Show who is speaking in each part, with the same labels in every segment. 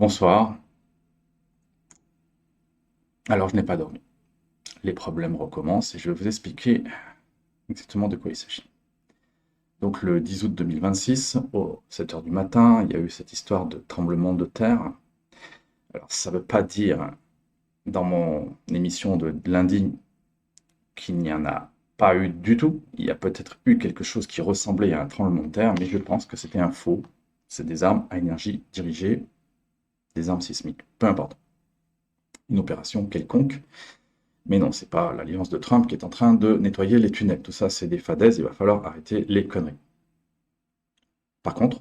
Speaker 1: Bonsoir. Alors, je n'ai pas dormi. Les problèmes recommencent et je vais vous expliquer exactement de quoi il s'agit. Donc, le 10 août 2026, aux 7 heures du matin, il y a eu cette histoire de tremblement de terre. Alors, ça ne veut pas dire, dans mon émission de lundi, qu'il n'y en a pas eu du tout. Il y a peut-être eu quelque chose qui ressemblait à un tremblement de terre, mais je pense que c'était un faux. C'est des armes à énergie dirigée, des armes sismiques, peu importe. Une opération quelconque. Mais non, c'est pas l'alliance de Trump qui est en train de nettoyer les tunnels. Tout ça, c'est des fadaises, il va falloir arrêter les conneries. Par contre,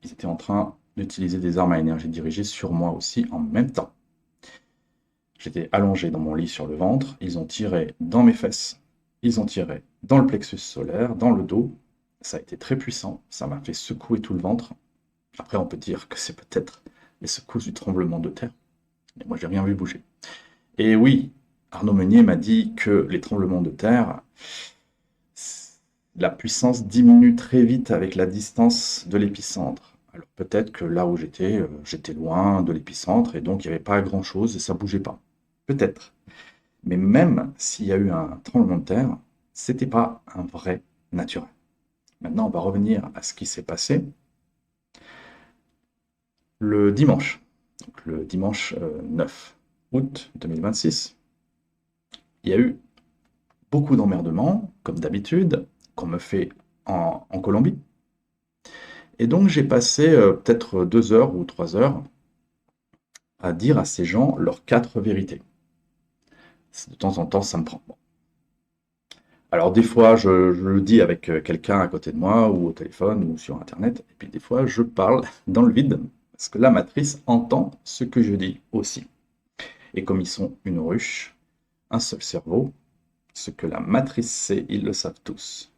Speaker 1: ils étaient en train d'utiliser des armes à énergie dirigée sur moi aussi en même temps. J'étais allongé dans mon lit sur le ventre, ils ont tiré dans mes fesses, ils ont tiré dans le plexus solaire, dans le dos. Ça a été très puissant, ça m'a fait secouer tout le ventre. Après, on peut dire que c'est peut-être les secousses du tremblement de terre. Mais moi, j'ai rien vu bouger. Et oui, Arnaud Meunier m'a dit que les tremblements de terre, la puissance diminue très vite avec la distance de l'épicentre. Alors peut-être que là où j'étais, j'étais loin de l'épicentre et donc il n'y avait pas grand-chose et ça bougeait pas. Peut-être. Mais même s'il y a eu un tremblement de terre, c'était pas un vrai naturel. Maintenant, on va revenir à ce qui s'est passé le dimanche. Donc, le dimanche 9 août 2026. Il y a eu beaucoup d'emmerdements, comme d'habitude, qu'on me fait en Colombie. Et donc j'ai passé peut-être 2 heures ou 3 heures à dire à ces gens leurs 4 vérités. De temps en temps, ça me prend. Bon. Alors des fois, je le dis avec quelqu'un à côté de moi, ou au téléphone, ou sur Internet, et puis des fois, je parle dans le vide, parce que la matrice entend ce que je dis aussi. Et comme ils sont une ruche, un seul cerveau, ce que la matrice sait, ils le savent tous.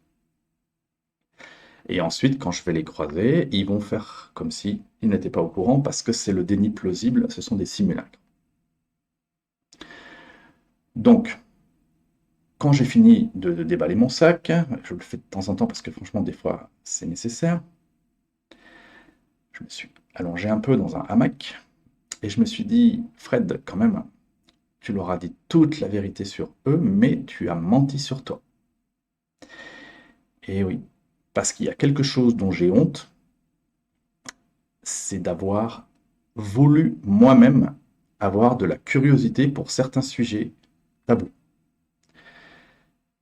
Speaker 1: Et ensuite, quand je vais les croiser, ils vont faire comme si ils n'étaient pas au courant, parce que c'est le déni plausible, ce sont des simulacres. Donc, quand j'ai fini de déballer mon sac, je le fais de temps en temps parce que franchement, des fois, c'est nécessaire. Je me suis allongé un peu dans un hamac et je me suis dit, Fred, quand même, tu leur as dit toute la vérité sur eux, mais tu as menti sur toi. Et oui, parce qu'il y a quelque chose dont j'ai honte, c'est d'avoir voulu moi-même avoir de la curiosité pour certains sujets tabous.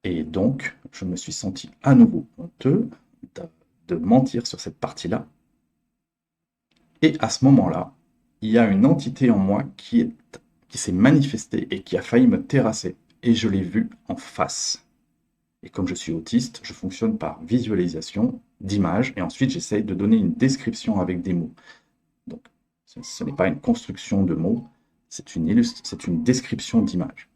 Speaker 1: Et donc, je me suis senti à nouveau honteux de mentir sur cette partie-là. Et à ce moment-là, il y a une entité en moi qui s'est manifestée et qui a failli me terrasser. Et je l'ai vue en face. Et comme je suis autiste, je fonctionne par visualisation d'images et ensuite j'essaye de donner une description avec des mots. Donc, ce n'est pas une construction de mots, c'est une description d'images.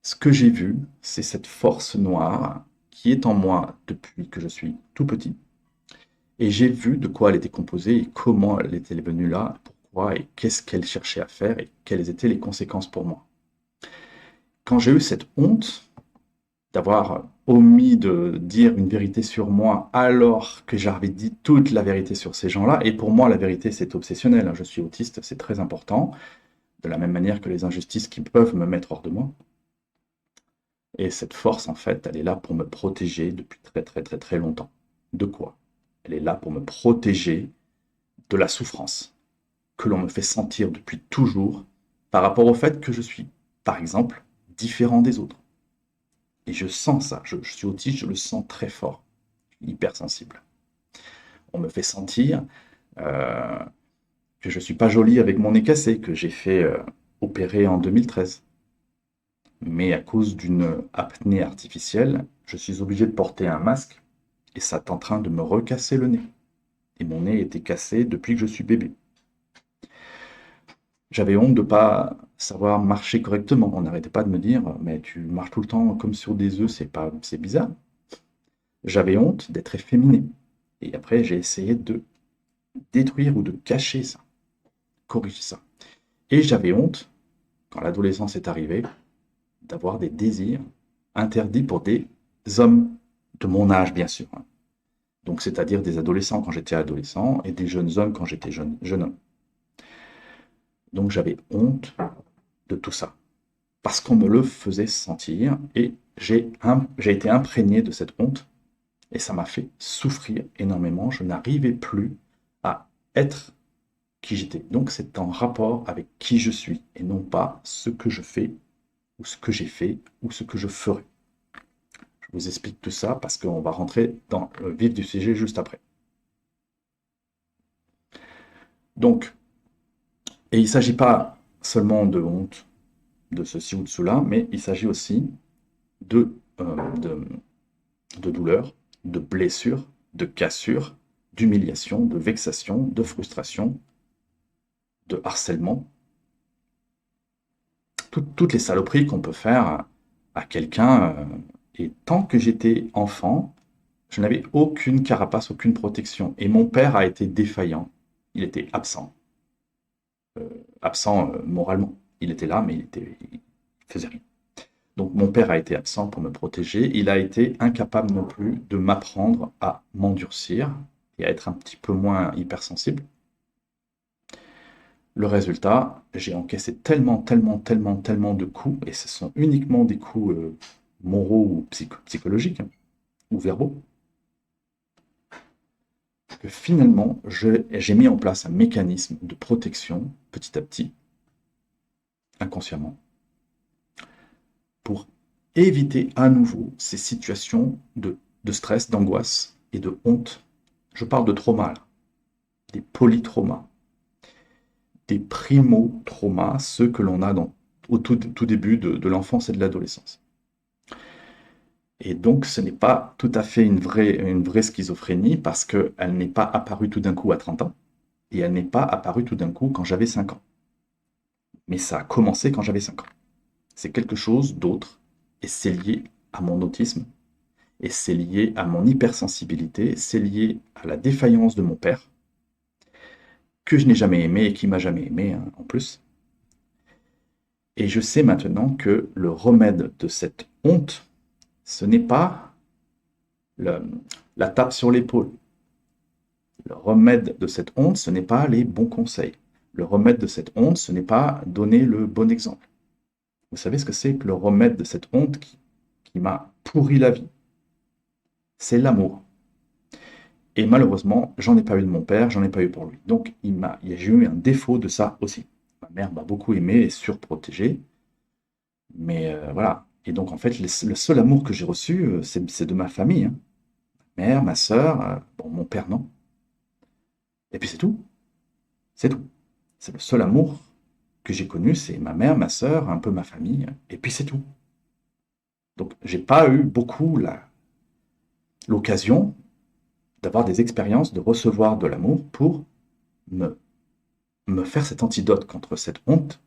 Speaker 1: Ce que j'ai vu, c'est cette force noire qui est en moi depuis que je suis tout petit. Et j'ai vu de quoi elle était composée et comment elle était venue là, pourquoi et qu'est-ce qu'elle cherchait à faire et quelles étaient les conséquences pour moi. Quand j'ai eu cette honte d'avoir omis de dire une vérité sur moi alors que j'avais dit toute la vérité sur ces gens-là, et pour moi la vérité c'est obsessionnel, hein, je suis autiste, c'est très important, de la même manière que les injustices qui peuvent me mettre hors de moi. Et cette force, en fait, elle est là pour me protéger depuis très très très très longtemps. De quoi? Elle est là pour me protéger de la souffrance que l'on me fait sentir depuis toujours par rapport au fait que je suis, par exemple, différent des autres. Et je sens ça, je suis autiste, je le sens très fort, hypersensible. On me fait sentir euh, que je ne suis pas joli avec mon nez cassé, que j'ai fait opérer en 2013. Mais à cause d'une apnée artificielle, je suis obligé de porter un masque et ça est en train de me recasser le nez. Et mon nez était cassé depuis que je suis bébé. J'avais honte de ne pas savoir marcher correctement. On n'arrêtait pas de me dire, mais tu marches tout le temps comme sur des œufs, c'est bizarre. J'avais honte d'être efféminé. Et après, j'ai essayé de détruire ou de cacher ça, corriger ça. Et j'avais honte, quand l'adolescence est arrivée, d'avoir des désirs interdits pour des hommes de mon âge, bien sûr. Donc, c'est-à-dire des adolescents quand j'étais adolescent et des jeunes hommes quand j'étais jeune homme. Donc j'avais honte de tout ça. Parce qu'on me le faisait sentir et j'ai été imprégné de cette honte et ça m'a fait souffrir énormément. Je n'arrivais plus à être qui j'étais. Donc c'est en rapport avec qui je suis et non pas ce que je fais ou ce que j'ai fait ou ce que je ferai. Je vous explique tout ça parce qu'on va rentrer dans le vif du sujet juste après. Donc, et il ne s'agit pas seulement de honte, de ceci ou de cela, mais il s'agit aussi de, de douleur, de blessure, de cassure, d'humiliation, de vexation, de frustration, de harcèlement. Toutes les saloperies qu'on peut faire à quelqu'un. Et tant que j'étais enfant, je n'avais aucune carapace, aucune protection. Et mon père a été défaillant. Il était absent. Absent moralement. Il était là, mais il faisait rien. Donc mon père a été absent pour me protéger. Il a été incapable non plus de m'apprendre à m'endurcir et à être un petit peu moins hypersensible. Le résultat, j'ai encaissé tellement de coups, et ce sont uniquement des coups moraux ou psychologiques, hein, ou verbaux, que finalement, j'ai mis en place un mécanisme de protection, petit à petit, inconsciemment, pour éviter à nouveau ces situations de stress, d'angoisse et de honte. Je parle de trauma, là, des polytraumas, des primo-traumas, ceux que l'on a au tout début de l'enfance et de l'adolescence. Et donc, ce n'est pas tout à fait une vraie schizophrénie parce qu'elle n'est pas apparue tout d'un coup à 30 ans et elle n'est pas apparue tout d'un coup quand j'avais 5 ans. Mais ça a commencé quand j'avais 5 ans. C'est quelque chose d'autre et c'est lié à mon autisme et c'est lié à mon hypersensibilité, c'est lié à la défaillance de mon père que je n'ai jamais aimé et qui m'a jamais aimé, hein, en plus. Et je sais maintenant que le remède de cette honte, ce n'est pas la tape sur l'épaule. Le remède de cette honte, ce n'est pas les bons conseils. Le remède de cette honte, ce n'est pas donner le bon exemple. Vous savez ce que c'est que le remède de cette honte qui m'a pourri la vie? C'est l'amour. Et malheureusement, j'en ai pas eu de mon père, j'en ai pas eu pour lui. Donc, j'ai eu un défaut de ça aussi. Ma mère m'a beaucoup aimé et surprotégé. Mais voilà. Et donc, en fait, le seul amour que j'ai reçu, c'est de ma famille, hein. Ma mère, ma sœur, bon, mon père, non. Et puis c'est tout. C'est tout. C'est le seul amour que j'ai connu, c'est ma mère, ma sœur, un peu ma famille, et puis c'est tout. Donc, j'ai pas eu beaucoup l'occasion d'avoir des expériences, de recevoir de l'amour pour me, me faire cet antidote contre cette honte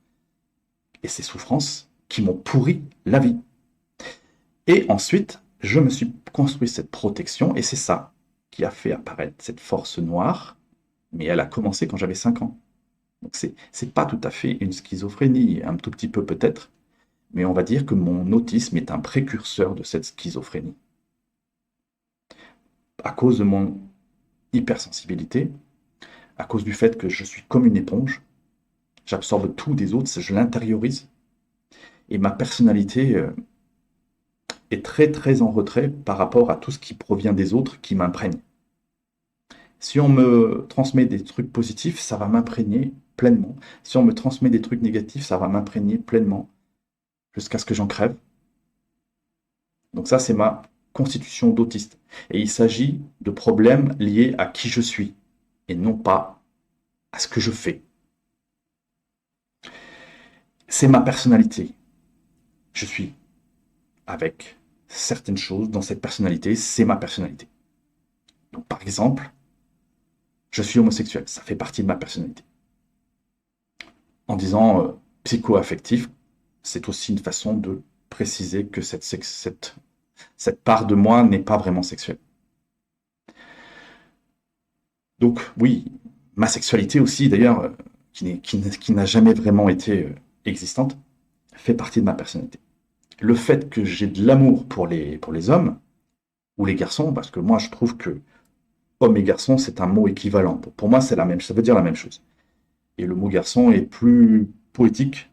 Speaker 1: et ces souffrances qui m'ont pourri la vie. Et ensuite, je me suis construit cette protection, et c'est ça qui a fait apparaître cette force noire, mais elle a commencé quand j'avais 5 ans. Donc c'est pas tout à fait une schizophrénie, un tout petit peu peut-être, mais on va dire que mon autisme est un précurseur de cette schizophrénie. À cause de mon hypersensibilité, à cause du fait que je suis comme une éponge, j'absorbe tout des autres, je l'intériorise, et ma personnalité est très en retrait par rapport à tout ce qui provient des autres qui m'imprègne. Si on me transmet des trucs positifs, ça va m'imprégner pleinement. Si on me transmet des trucs négatifs, ça va m'imprégner pleinement jusqu'à ce que j'en crève. Donc ça, c'est ma constitution d'autiste. Et il s'agit de problèmes liés à qui je suis et non pas à ce que je fais. C'est ma personnalité. Je suis avec certaines choses dans cette personnalité, c'est ma personnalité. Donc par exemple, je suis homosexuel, ça fait partie de ma personnalité. En disant psycho-affectif, c'est aussi une façon de préciser que cette part de moi n'est pas vraiment sexuelle. Donc oui, ma sexualité aussi, d'ailleurs, qui n'a jamais vraiment été existante, fait partie de ma personnalité. Le fait que j'ai de l'amour pour les hommes, ou les garçons, parce que moi je trouve que homme et garçon, c'est un mot équivalent. Pour moi, c'est la même, ça veut dire la même chose. Et le mot garçon est plus poétique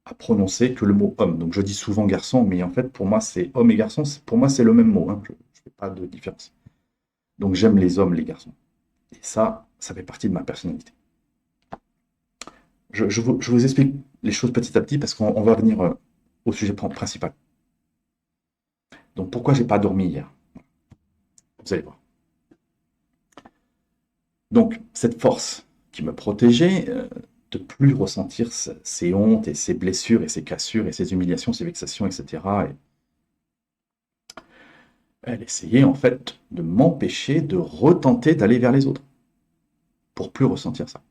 Speaker 1: à prononcer que le mot homme. Donc je dis souvent garçon, mais en fait pour moi c'est homme et garçon, pour moi c'est le même mot, hein. Je ne fais pas de différence. Donc j'aime les hommes, les garçons. Et ça fait partie de ma personnalité. Je vous explique les choses petit à petit parce qu'on va venir au sujet principal. Donc pourquoi j'ai pas dormi hier? Vous allez voir. Donc cette force qui me protégeait de plus ressentir ces hontes et ces blessures et ces cassures et ces humiliations, ces vexations, etc. Et elle essayait en fait de m'empêcher de retenter d'aller vers les autres pour plus ressentir ça.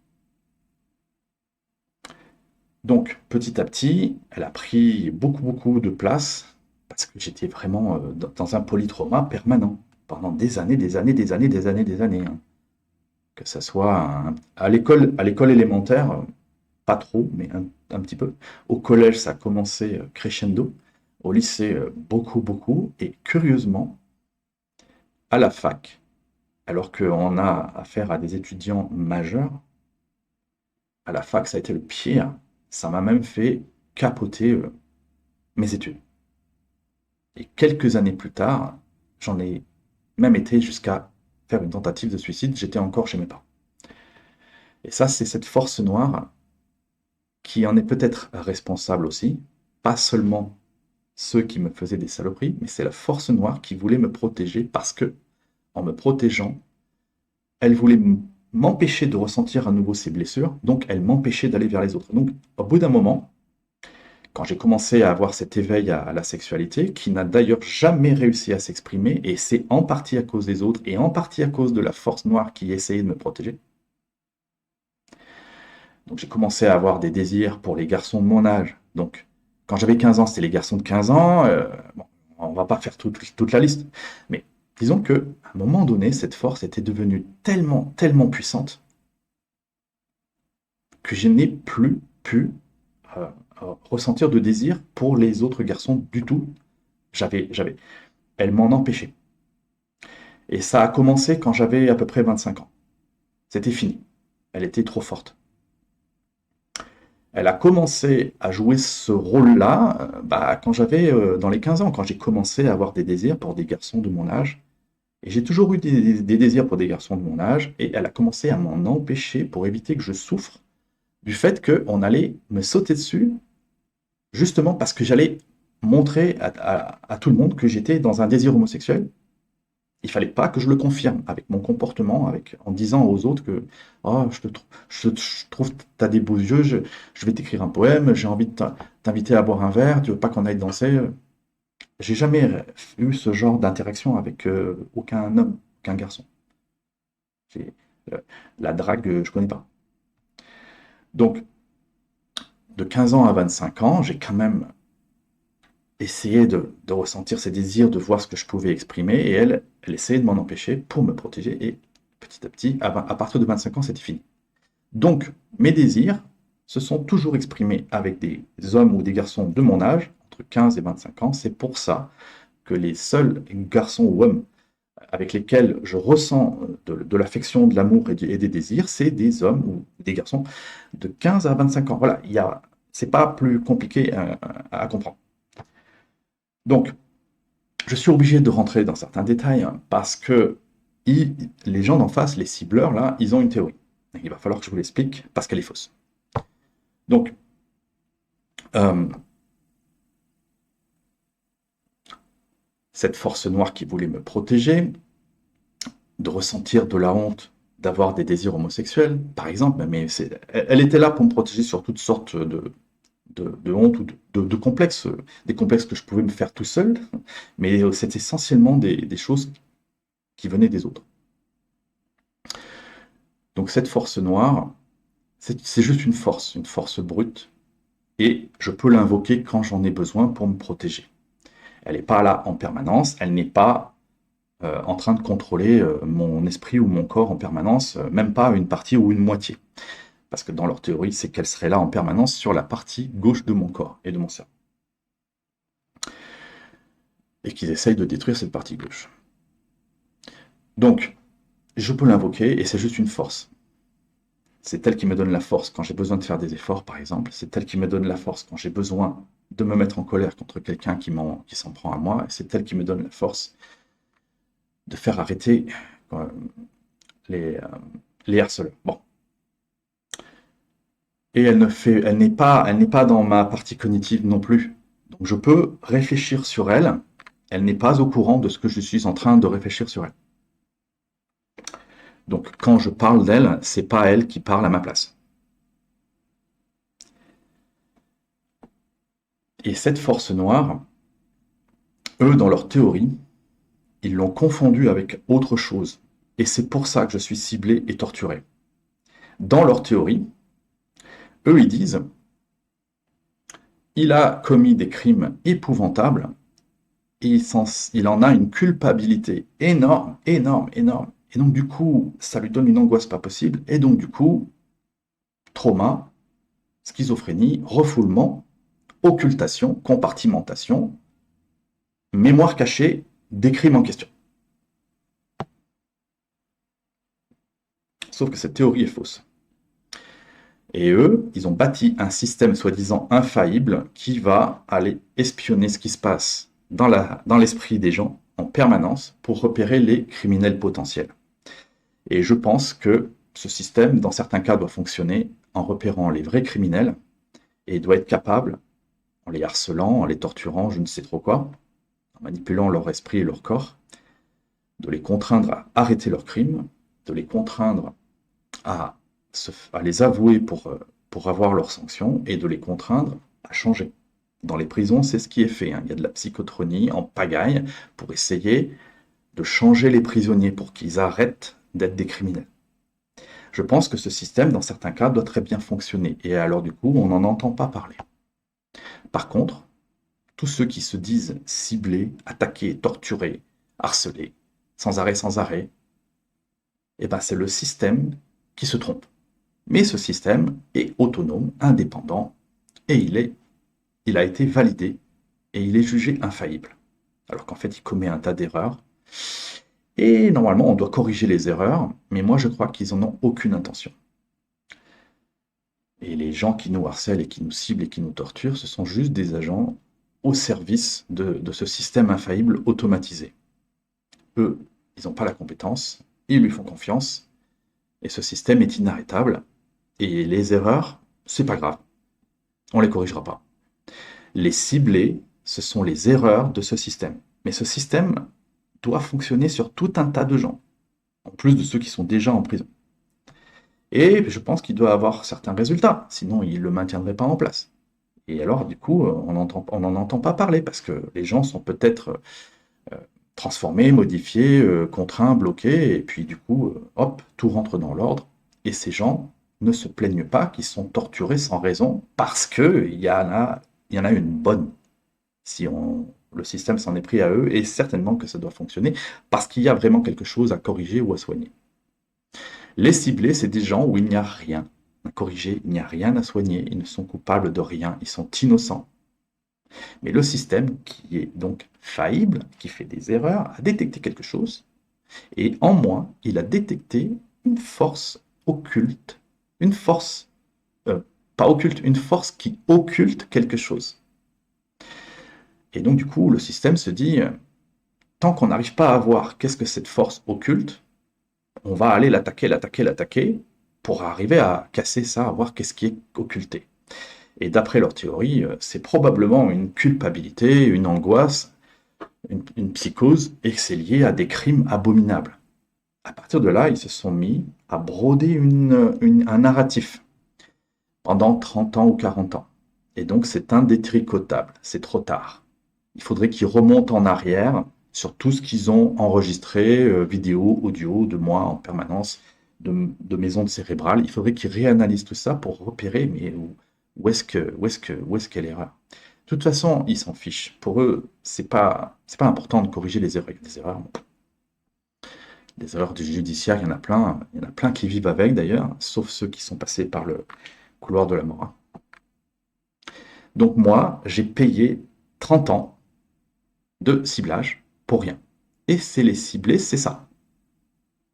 Speaker 1: Donc petit à petit, elle a pris beaucoup beaucoup de place parce que j'étais vraiment dans un polytrauma permanent pendant des années, des années, des années, des années, des années, hein. Que ça soit à l'école élémentaire, pas trop, mais un petit peu. Au collège, ça a commencé crescendo. Au lycée, beaucoup, beaucoup. Et curieusement, à la fac, alors qu'on a affaire à des étudiants majeurs, à la fac, ça a été le pire. Ça m'a même fait capoter mes études. Et quelques années plus tard, j'en ai même été jusqu'à faire une tentative de suicide. J'étais encore chez mes parents. Et ça, c'est cette force noire qui en est peut-être responsable aussi, pas seulement ceux qui me faisaient des saloperies, mais c'est la force noire qui voulait me protéger parce que, en me protégeant, elle voulait m'empêcher de ressentir à nouveau ces blessures, donc elle m'empêchait d'aller vers les autres. Donc, au bout d'un moment, quand j'ai commencé à avoir cet éveil à la sexualité, qui n'a d'ailleurs jamais réussi à s'exprimer, et c'est en partie à cause des autres, et en partie à cause de la force noire qui essayait de me protéger. Donc j'ai commencé à avoir des désirs pour les garçons de mon âge. Donc quand j'avais 15 ans, c'était les garçons de 15 ans. Bon, on va pas faire toute la liste. Mais disons qu'à un moment donné, cette force était devenue tellement, tellement puissante que je n'ai plus pu euh, ressentir de désir pour les autres garçons du tout. Elle m'en empêchait. Et ça a commencé quand j'avais à peu près 25 ans. C'était fini. Elle était trop forte. Elle a commencé à jouer ce rôle-là quand j'avais dans les 15 ans, quand j'ai commencé à avoir des désirs pour des garçons de mon âge. Et j'ai toujours eu des désirs pour des garçons de mon âge, et elle a commencé à m'en empêcher pour éviter que je souffre du fait qu'on allait me sauter dessus, justement parce que j'allais montrer à tout le monde que j'étais dans un désir homosexuel. Il fallait pas que je le confirme avec mon comportement, en disant aux autres que oh, je trouve que tu as des beaux yeux, je vais t'écrire un poème, j'ai envie de t'inviter à boire un verre, tu veux pas qu'on aille danser? J'ai jamais eu ce genre d'interaction avec aucun homme, aucun garçon. J'ai- euh, la drague, je connais pas. Donc, de 15 ans à 25 ans, j'ai quand même essayé de ressentir ces désirs, de voir ce que je pouvais exprimer, et elle essayait de m'en empêcher pour me protéger, et petit à petit, à partir de 25 ans, c'était fini. Donc, mes désirs se sont toujours exprimés avec des hommes ou des garçons de mon âge, entre 15 et 25 ans. C'est pour ça que les seuls garçons ou hommes avec lesquels je ressens de l'affection, de l'amour et des désirs, c'est des hommes ou des garçons de 15 à 25 ans. Voilà, c'est pas plus compliqué à comprendre. Donc, je suis obligé de rentrer dans certains détails parce que les gens d'en face, les cibleurs, là, ils ont une théorie. Il va falloir que je vous l'explique parce qu'elle est fausse. Donc, euh, cette force noire qui voulait me protéger, de ressentir de la honte, d'avoir des désirs homosexuels, par exemple, mais elle était là pour me protéger sur toutes sortes de honte ou de complexes, des complexes que je pouvais me faire tout seul, mais c'est essentiellement des choses qui venaient des autres. Donc cette force noire, c'est juste une force brute, et je peux l'invoquer quand j'en ai besoin pour me protéger. Elle n'est pas là en permanence, elle n'est pas en train de contrôler mon esprit ou mon corps en permanence, même pas une partie ou une moitié. Parce que dans leur théorie, c'est qu'elle serait là en permanence sur la partie gauche de mon corps et de mon cerveau. Et qu'ils essayent de détruire cette partie gauche. Donc, je peux l'invoquer et c'est juste une force. C'est elle qui me donne la force quand j'ai besoin de faire des efforts, par exemple. C'est elle qui me donne la force quand j'ai besoin de me mettre en colère contre quelqu'un qui s'en prend à moi. Et c'est elle qui me donne la force de faire arrêter euh, les, euh, les harceleurs. Bon. Et elle n'est pas dans ma partie cognitive non plus. Donc je peux réfléchir sur elle. Elle n'est pas au courant de ce que je suis en train de réfléchir sur elle. Donc quand je parle d'elle, c'est pas elle qui parle à ma place. Et cette force noire, eux, dans leur théorie, ils l'ont confondue avec autre chose. Et c'est pour ça que je suis ciblé et torturé. Dans leur théorie, eux, ils disent, il a commis des crimes épouvantables et il en a une culpabilité énorme, énorme, énorme. Et donc du coup, ça lui donne une angoisse pas possible. Et donc du coup, trauma, schizophrénie, refoulement, occultation, compartimentation, mémoire cachée des crimes en question. Sauf que cette théorie est fausse. Et eux, ils ont bâti un système soi-disant infaillible qui va aller espionner ce qui se passe dans l'esprit des gens en permanence pour repérer les criminels potentiels. Et je pense que ce système, dans certains cas, doit fonctionner en repérant les vrais criminels et doit être capable, en les harcelant, en les torturant, je ne sais trop quoi, en manipulant leur esprit et leur corps, de les contraindre à arrêter leurs crimes, de les contraindre à, à les avouer pour avoir leurs sanctions et de les contraindre à changer. Dans les prisons, c'est ce qui est fait. Hein. Il y a de la psychotronie en pagaille pour essayer de changer les prisonniers pour qu'ils arrêtent d'être des criminels. Je pense que ce système, dans certains cas, doit très bien fonctionner. Et alors, du coup, on n'en entend pas parler. Par contre, tous ceux qui se disent ciblés, attaqués, torturés, harcelés, sans arrêt, eh ben, c'est le système qui se trompe. Mais ce système est autonome, indépendant, et il a été validé, et il est jugé infaillible. Alors qu'en fait, il commet un tas d'erreurs. Et normalement, on doit corriger les erreurs, mais moi, je crois qu'ils n'en ont aucune intention. Et les gens qui nous harcèlent et qui nous ciblent et qui nous torturent, ce sont juste des agents au service de ce système infaillible automatisé. Eux, ils n'ont pas la compétence, ils lui font confiance, et ce système est inarrêtable. Et les erreurs, c'est pas grave, on les corrigera pas. Les ciblés, ce sont les erreurs de ce système. Mais ce système doit fonctionner sur tout un tas de gens, en plus de ceux qui sont déjà en prison. Et je pense qu'il doit avoir certains résultats, sinon il ne le maintiendrait pas en place. Et alors, du coup, on n'en entend pas parler, parce que les gens sont peut-être transformés, modifiés, contraints, bloqués, et puis du coup, hop, tout rentre dans l'ordre. Et ces gens ne se plaignent pas qu'ils sont torturés sans raison, parce qu'il y en a une bonne. Si le système s'en est pris à eux, et certainement que ça doit fonctionner, parce qu'il y a vraiment quelque chose à corriger ou à soigner. Les ciblés, c'est des gens où il n'y a rien à corriger, il n'y a rien à soigner, ils ne sont coupables de rien, ils sont innocents. Mais le système, qui est donc faillible, qui fait des erreurs, a détecté quelque chose, et en moi, il a détecté une force occulte, une force, pas occulte, une force qui occulte quelque chose. Et donc du coup, le système se dit, tant qu'on n'arrive pas à voir qu'est-ce que cette force occulte, on va aller l'attaquer, l'attaquer, l'attaquer, pour arriver à casser ça, à voir qu'est-ce qui est occulté. Et d'après leur théorie, c'est probablement une culpabilité, une angoisse, une psychose, et c'est lié à des crimes abominables. À partir de là, ils se sont mis à broder un narratif pendant 30 ans ou 40 ans. Et donc c'est indétricotable, c'est trop tard. Il faudrait qu'ils remontent en arrière sur tout ce qu'ils ont enregistré, vidéo, audio, de moi en permanence, mes ondes cérébrales. Il faudrait qu'ils réanalysent tout ça pour repérer, mais où est-ce qu'est l'erreur? De toute façon, ils s'en fichent. Pour eux, c'est pas important de corriger les erreurs. Des erreurs du judiciaire, il y en a plein. Il y en a plein qui vivent avec d'ailleurs, sauf ceux qui sont passés par le couloir de la mort. Donc moi, j'ai payé 30 ans de ciblage pour rien. Et c'est les ciblés, c'est ça.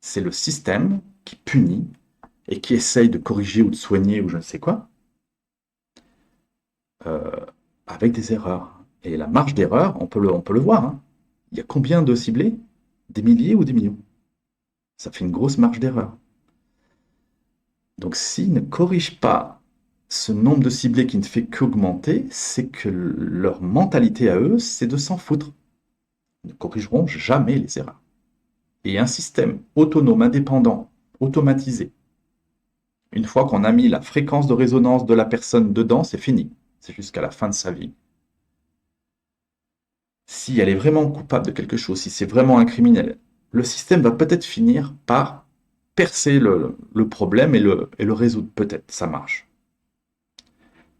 Speaker 1: C'est le système qui punit et qui essaye de corriger ou de soigner ou je ne sais quoi, euh, avec des erreurs. Et la marge d'erreur, on peut le voir, hein. Il y a combien de ciblés? Des milliers ou des millions? Ça fait une grosse marge d'erreur. Donc s'ils ne corrigent pas ce nombre de ciblés qui ne fait qu'augmenter, c'est que leur mentalité à eux, c'est de s'en foutre. Ils ne corrigeront jamais les erreurs. Et un système autonome, indépendant, automatisé, une fois qu'on a mis la fréquence de résonance de la personne dedans, c'est fini. C'est jusqu'à la fin de sa vie. Si elle est vraiment coupable de quelque chose, si c'est vraiment un criminel, le système va peut-être finir par percer le problème et le résoudre. Peut-être, ça marche.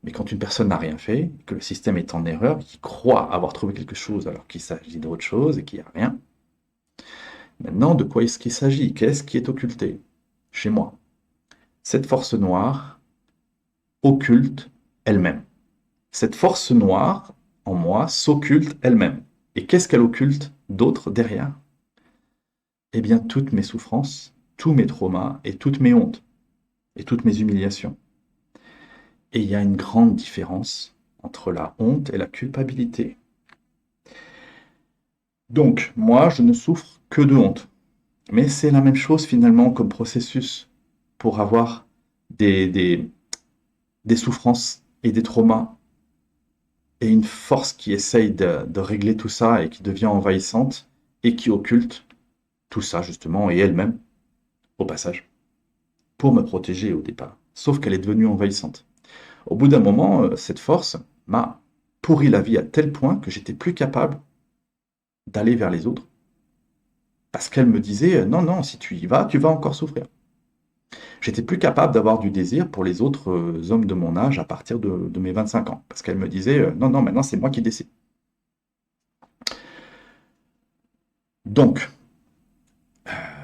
Speaker 1: Mais quand une personne n'a rien fait, que le système est en erreur, qu'il croit avoir trouvé quelque chose alors qu'il s'agit d'autre chose et qu'il n'y a rien, maintenant, de quoi est-ce qu'il s'agit? Qu'est-ce qui est occulté chez moi? Cette force noire occulte elle-même. Cette force noire en moi s'occulte elle-même. Et qu'est-ce qu'elle occulte d'autre derrière? Eh bien, toutes mes souffrances, tous mes traumas et toutes mes hontes et toutes mes humiliations. Et il y a une grande différence entre la honte et la culpabilité. Donc, moi, je ne souffre que de honte. Mais c'est la même chose finalement comme processus pour avoir des, des, des souffrances et des traumas et une force qui essaye de régler tout ça et qui devient envahissante et qui occulte tout ça justement et elle-même au passage pour me protéger au départ. Sauf qu'elle est devenue envahissante. Au bout d'un moment, cette force m'a pourri la vie à tel point que j'étais plus capable d'aller vers les autres parce qu'elle me disait non, non, si tu y vas, tu vas encore souffrir. J'étais plus capable d'avoir du désir pour les autres hommes de mon âge à partir de mes 25 ans parce qu'elle me disait non, non, maintenant c'est moi qui décide. Donc,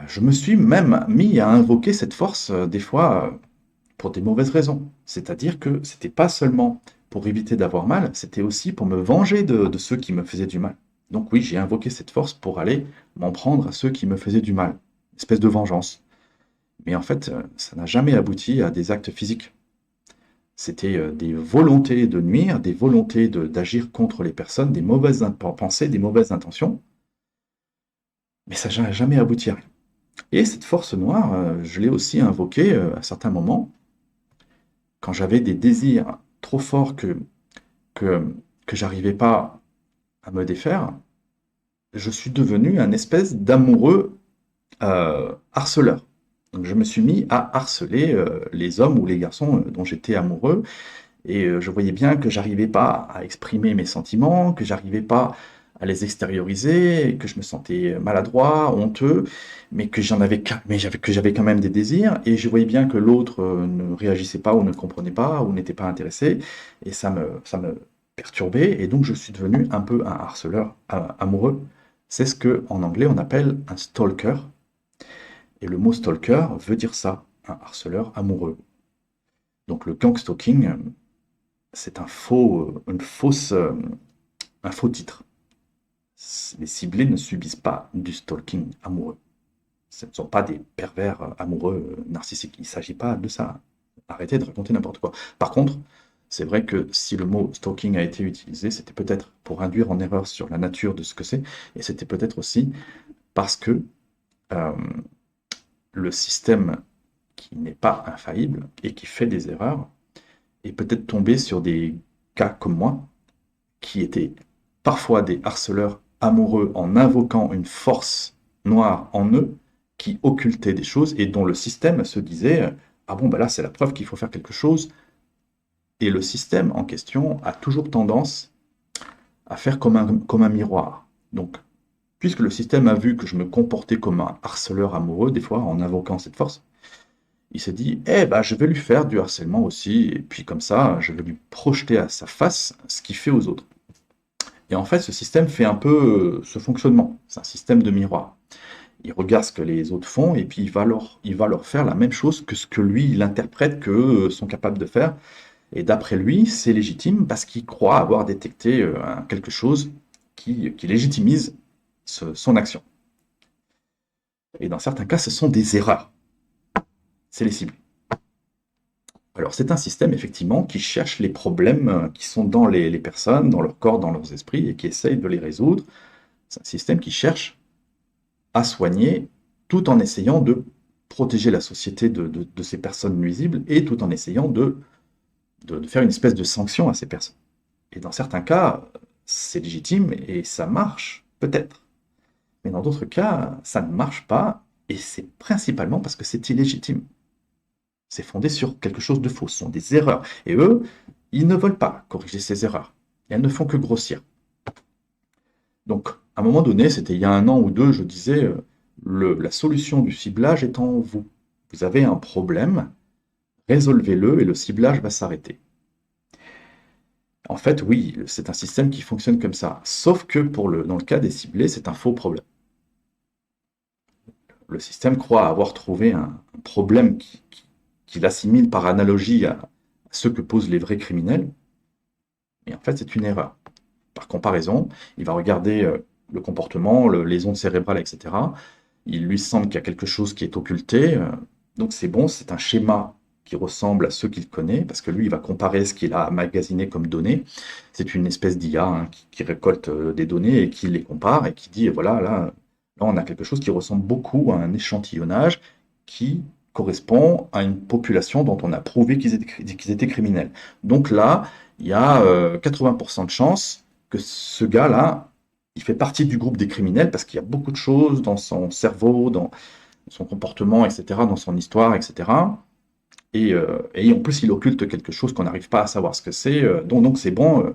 Speaker 1: je me suis même mis à invoquer cette force des fois pour des mauvaises raisons. C'est-à-dire que c'était pas seulement pour éviter d'avoir mal, c'était aussi pour me venger de ceux qui me faisaient du mal. Donc oui, j'ai invoqué cette force pour aller m'en prendre à ceux qui me faisaient du mal. Une espèce de vengeance. Mais en fait, ça n'a jamais abouti à des actes physiques. C'était des volontés de nuire, des volontés d'agir contre les personnes, des mauvaises pensées, des mauvaises intentions. Mais ça n'a jamais abouti à rien. Et cette force noire, je l'ai aussi invoquée à certains moments quand j'avais des désirs trop forts que, que j'arrivais pas à me défaire, je suis devenu un espèce d'amoureux harceleur. Donc je me suis mis à harceler les hommes ou les garçons dont j'étais amoureux, et je voyais bien que j'arrivais pas à exprimer mes sentiments, que j'arrivais pas à les extérioriser, que je me sentais maladroit, honteux, mais que que j'avais quand même des désirs, et je voyais bien que l'autre ne réagissait pas ou ne comprenait pas ou n'était pas intéressé, et ça me perturbait, et donc je suis devenu un peu un harceleur amoureux. C'est ce que en anglais on appelle un stalker, et le mot stalker veut dire ça, un harceleur amoureux. Donc le gangstalking, c'est un faux titre. Les ciblés ne subissent pas du stalking amoureux. Ce ne sont pas des pervers amoureux narcissiques. Il ne s'agit pas de ça. Arrêtez de raconter n'importe quoi. Par contre, c'est vrai que si le mot stalking a été utilisé, c'était peut-être pour induire en erreur sur la nature de ce que c'est, et c'était peut-être aussi parce que euh, le système qui n'est pas infaillible et qui fait des erreurs est peut-être tombé sur des cas comme moi, qui étaient parfois des harceleurs amoureux en invoquant une force noire en eux qui occultait des choses et dont le système se disait ah bon, bah là c'est la preuve qu'il faut faire quelque chose. Et le système en question a toujours tendance à faire comme un miroir. Donc, puisque le système a vu que je me comportais comme un harceleur amoureux, des fois en invoquant cette force, il s'est dit, eh ben, je vais lui faire du harcèlement aussi, et puis comme ça, je vais lui projeter à sa face ce qu'il fait aux autres. Et en fait, ce système fait un peu ce fonctionnement. C'est un système de miroir. Il regarde ce que les autres font et puis il va leur faire la même chose que ce que lui, il interprète qu'eux sont capables de faire. Et d'après lui, c'est légitime parce qu'il croit avoir détecté quelque chose qui légitimise son action. Et dans certains cas, ce sont des erreurs. C'est les cibles. Alors, c'est un système, effectivement, qui cherche les problèmes qui sont dans les personnes, dans leur corps, dans leurs esprits, et qui essaye de les résoudre. C'est un système qui cherche à soigner tout en essayant de protéger la société de ces personnes nuisibles et tout en essayant de faire une espèce de sanction à ces personnes. Et dans certains cas, c'est légitime et ça marche, peut-être. Mais dans d'autres cas, ça ne marche pas et c'est principalement parce que c'est illégitime. C'est fondé sur quelque chose de faux, ce sont des erreurs. Et eux, ils ne veulent pas corriger ces erreurs. Et elles ne font que grossir. Donc, à un moment donné, c'était il y a 1 an ou 2, je disais, la solution du ciblage est en vous. Vous avez un problème, résolvez-le et le ciblage va s'arrêter. En fait, oui, c'est un système qui fonctionne comme ça. Sauf que dans le cas des ciblés, c'est un faux problème. Le système croit avoir trouvé un problème qu'il assimile par analogie à ce que posent les vrais criminels. Et en fait, c'est une erreur. Par comparaison, il va regarder le comportement, les ondes cérébrales, etc. Il lui semble qu'il y a quelque chose qui est occulté. Donc c'est bon, c'est un schéma qui ressemble à ceux qu'il connaît, parce que lui, il va comparer ce qu'il a emmagasiné comme données. C'est une espèce d'IA qui récolte des données et qui les compare et qui dit, voilà, là, on a quelque chose qui ressemble beaucoup à un échantillonnage qui correspond à une population dont on a prouvé qu'ils étaient criminels. Donc là, il y a 80% de chances que ce gars-là, il fait partie du groupe des criminels parce qu'il y a beaucoup de choses dans son cerveau, dans son comportement, etc., dans son histoire, etc. Et en plus, il occulte quelque chose qu'on n'arrive pas à savoir ce que c'est. Donc c'est bon,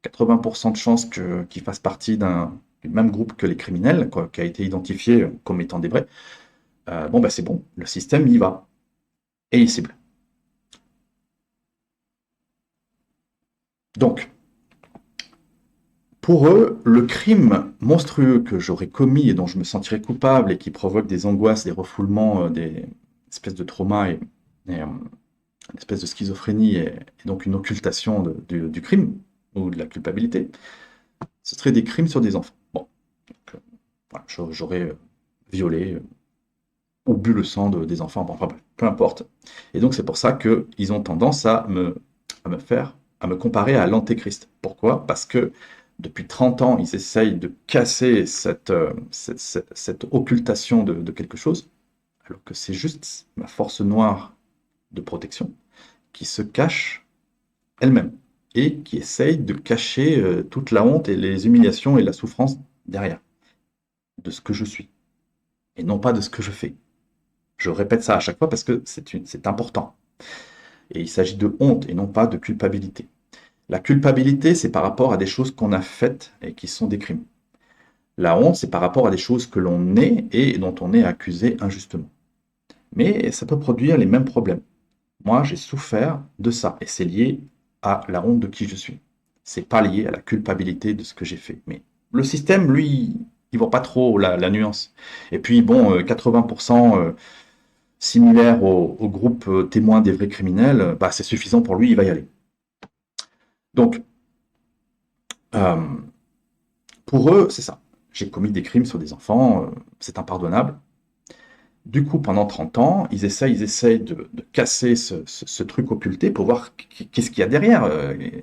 Speaker 1: 80% de chances qu'il fasse partie du même groupe que les criminels, quoi, qui a été identifié comme étant des vrais. Bon, bah c'est bon, le système y va. Et il cible. Donc, pour eux, le crime monstrueux que j'aurais commis et dont je me sentirais coupable et qui provoque des angoisses, des refoulements, des espèces de traumas et, une espèce de schizophrénie et donc une occultation du crime ou de la culpabilité, ce serait des crimes sur des enfants. Bon, donc, voilà, j'aurais violé ou bu le sang des enfants, bon, enfin bref, peu importe. Et donc c'est pour ça qu'ils ont tendance à me comparer à l'antéchrist. Pourquoi? Parce que depuis 30 ans, ils essayent de casser cette occultation de quelque chose, alors que c'est juste ma force noire de protection qui se cache elle-même et qui essaye de cacher toute la honte et les humiliations et la souffrance derrière de ce que je suis et non pas de ce que je fais. Je répète ça à chaque fois parce que c'est important. Et il s'agit de honte et non pas de culpabilité. La culpabilité, c'est par rapport à des choses qu'on a faites et qui sont des crimes. La honte, c'est par rapport à des choses que l'on est et dont on est accusé injustement. Mais ça peut produire les mêmes problèmes. Moi, j'ai souffert de ça et c'est lié à la honte de qui je suis. C'est pas lié à la culpabilité de ce que j'ai fait. Mais le système, lui, il voit pas trop la nuance. Et puis, bon, 80% similaire au groupe témoin des vrais criminels, bah, c'est suffisant pour lui, il va y aller. Donc, euh, pour eux, c'est ça. J'ai commis des crimes sur des enfants, c'est impardonnable. Du coup, pendant 30 ans, ils essayent de casser ce truc occulté pour voir qu'est-ce qu'il y a derrière.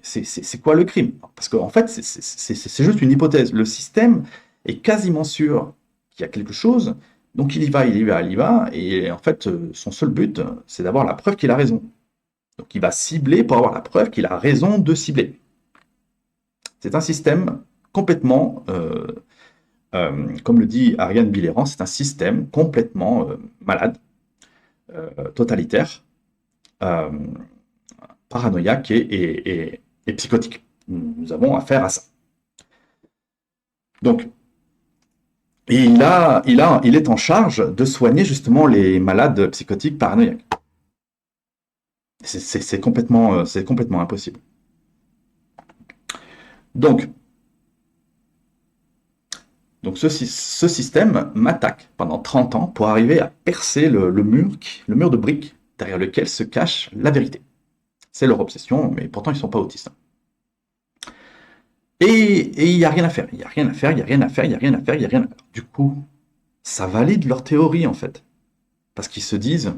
Speaker 1: C'est quoi le crime? Parce qu'en fait, c'est juste une hypothèse. Le système est quasiment sûr qu'il y a quelque chose, donc il y va, il y va, il y va, et en fait, son seul but, c'est d'avoir la preuve qu'il a raison. Donc il va cibler pour avoir la preuve qu'il a raison de cibler. C'est un système complètement comme le dit Ariane Billéran, c'est un système complètement malade, totalitaire, euh, paranoïaque et psychotique. Nous avons affaire à ça. Donc, et il est en charge de soigner justement les malades psychotiques paranoïaques. C'est complètement impossible. Donc, donc ce système m'attaque pendant 30 ans pour arriver à percer le mur de briques derrière lequel se cache la vérité. C'est leur obsession, mais pourtant ils ne sont pas autistes. Et il n'y a rien à faire, il n'y a rien à faire, il n'y a rien à faire, il n'y a rien à faire, il n'y a rien à faire. Du coup, ça valide leur théorie en fait. Parce qu'ils se disent,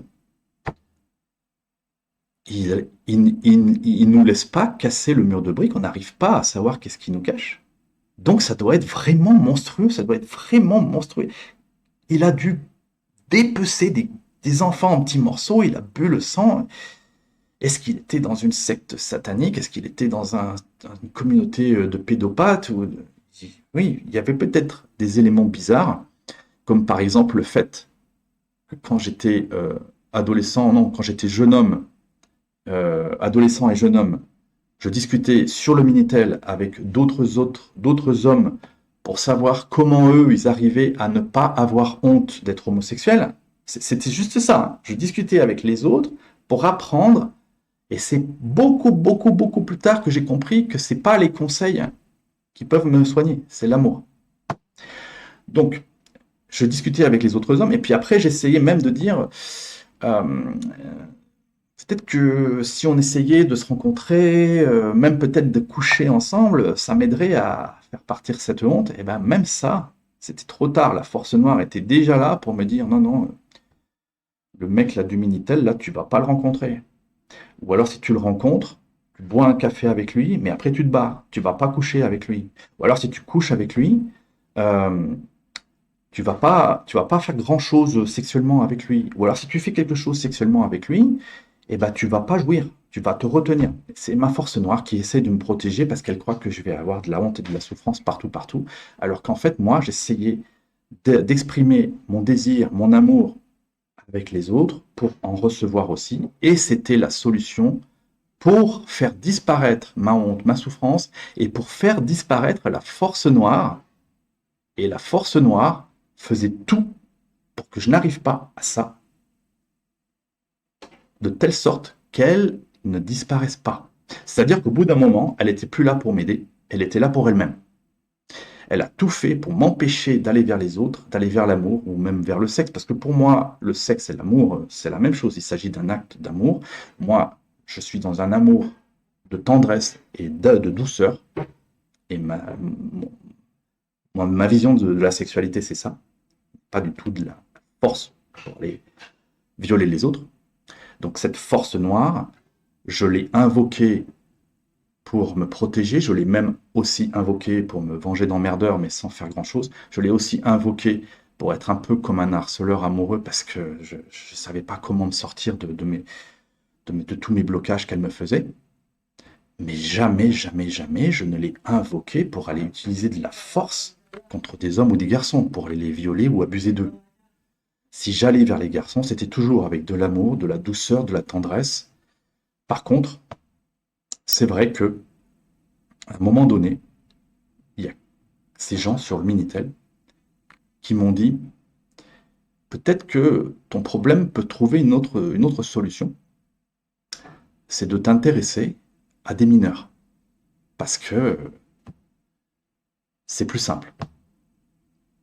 Speaker 1: il nous laisse pas casser le mur de briques, on n'arrive pas à savoir qu'est-ce qu'il nous cache. Donc ça doit être vraiment monstrueux, ça doit être vraiment monstrueux. Il a dû dépecer des enfants en petits morceaux, il a bu le sang. Est-ce qu'il était dans une secte satanique? Est-ce qu'il était dans une communauté de pédopathes? Oui, il y avait peut-être des éléments bizarres, comme par exemple le fait que quand j'étais adolescent, non, quand j'étais jeune homme, adolescent et jeune homme, je discutais sur le Minitel avec d'autres hommes pour savoir comment eux, ils arrivaient à ne pas avoir honte d'être homosexuels. C'était juste ça, hein. Je discutais avec les autres pour apprendre, et c'est beaucoup, beaucoup, beaucoup plus tard que j'ai compris que c'est pas les conseils qui peuvent me soigner, c'est l'amour. Donc, je discutais avec les autres hommes, et puis après, j'essayais même de dire, euh, peut-être que si on essayait de se rencontrer, même peut-être de coucher ensemble, ça m'aiderait à faire partir cette honte. Et ben même ça, c'était trop tard. La force noire était déjà là pour me dire non, non, le mec là du Minitel, là, tu vas pas le rencontrer. Ou alors si tu le rencontres, tu bois un café avec lui, mais après tu te barres. Tu vas pas coucher avec lui. Ou alors si tu couches avec lui, euh, tu vas pas faire grand-chose sexuellement avec lui. Ou alors si tu fais quelque chose sexuellement avec lui, eh ben tu vas pas jouir, tu vas te retenir. C'est ma force noire qui essaie de me protéger parce qu'elle croit que je vais avoir de la honte et de la souffrance partout, partout. Alors qu'en fait, moi, j'essayais d'exprimer mon désir, mon amour avec les autres pour en recevoir aussi. Et c'était la solution pour faire disparaître ma honte, ma souffrance et pour faire disparaître la force noire. Et la force noire faisait tout pour que je n'arrive pas à ça, de telle sorte qu'elle ne disparaisse pas. C'est-à-dire qu'au bout d'un moment, elle n'était plus là pour m'aider, elle était là pour elle-même. Elle a tout fait pour m'empêcher d'aller vers les autres, d'aller vers l'amour ou même vers le sexe, parce que pour moi, le sexe et l'amour, c'est la même chose, il s'agit d'un acte d'amour. Moi, je suis dans un amour de tendresse et de douceur, et ma vision de la sexualité, c'est ça, pas du tout de la force pour aller violer les autres. Donc cette force noire, je l'ai invoquée pour me protéger, je l'ai même aussi invoquée pour me venger d'emmerdeurs, mais sans faire grand-chose. Je l'ai aussi invoquée pour être un peu comme un harceleur amoureux, parce que je ne savais pas comment me sortir de tous mes blocages qu'elle me faisait. Mais jamais, jamais, jamais, je ne l'ai invoquée pour aller utiliser de la force contre des hommes ou des garçons, pour aller les violer ou abuser d'eux. Si j'allais vers les garçons, c'était toujours avec de l'amour, de la douceur, de la tendresse. Par contre, c'est vrai que à un moment donné, il y a ces gens sur le Minitel qui m'ont dit peut-être que ton problème peut trouver une autre solution, c'est de t'intéresser à des mineurs. Parce que c'est plus simple.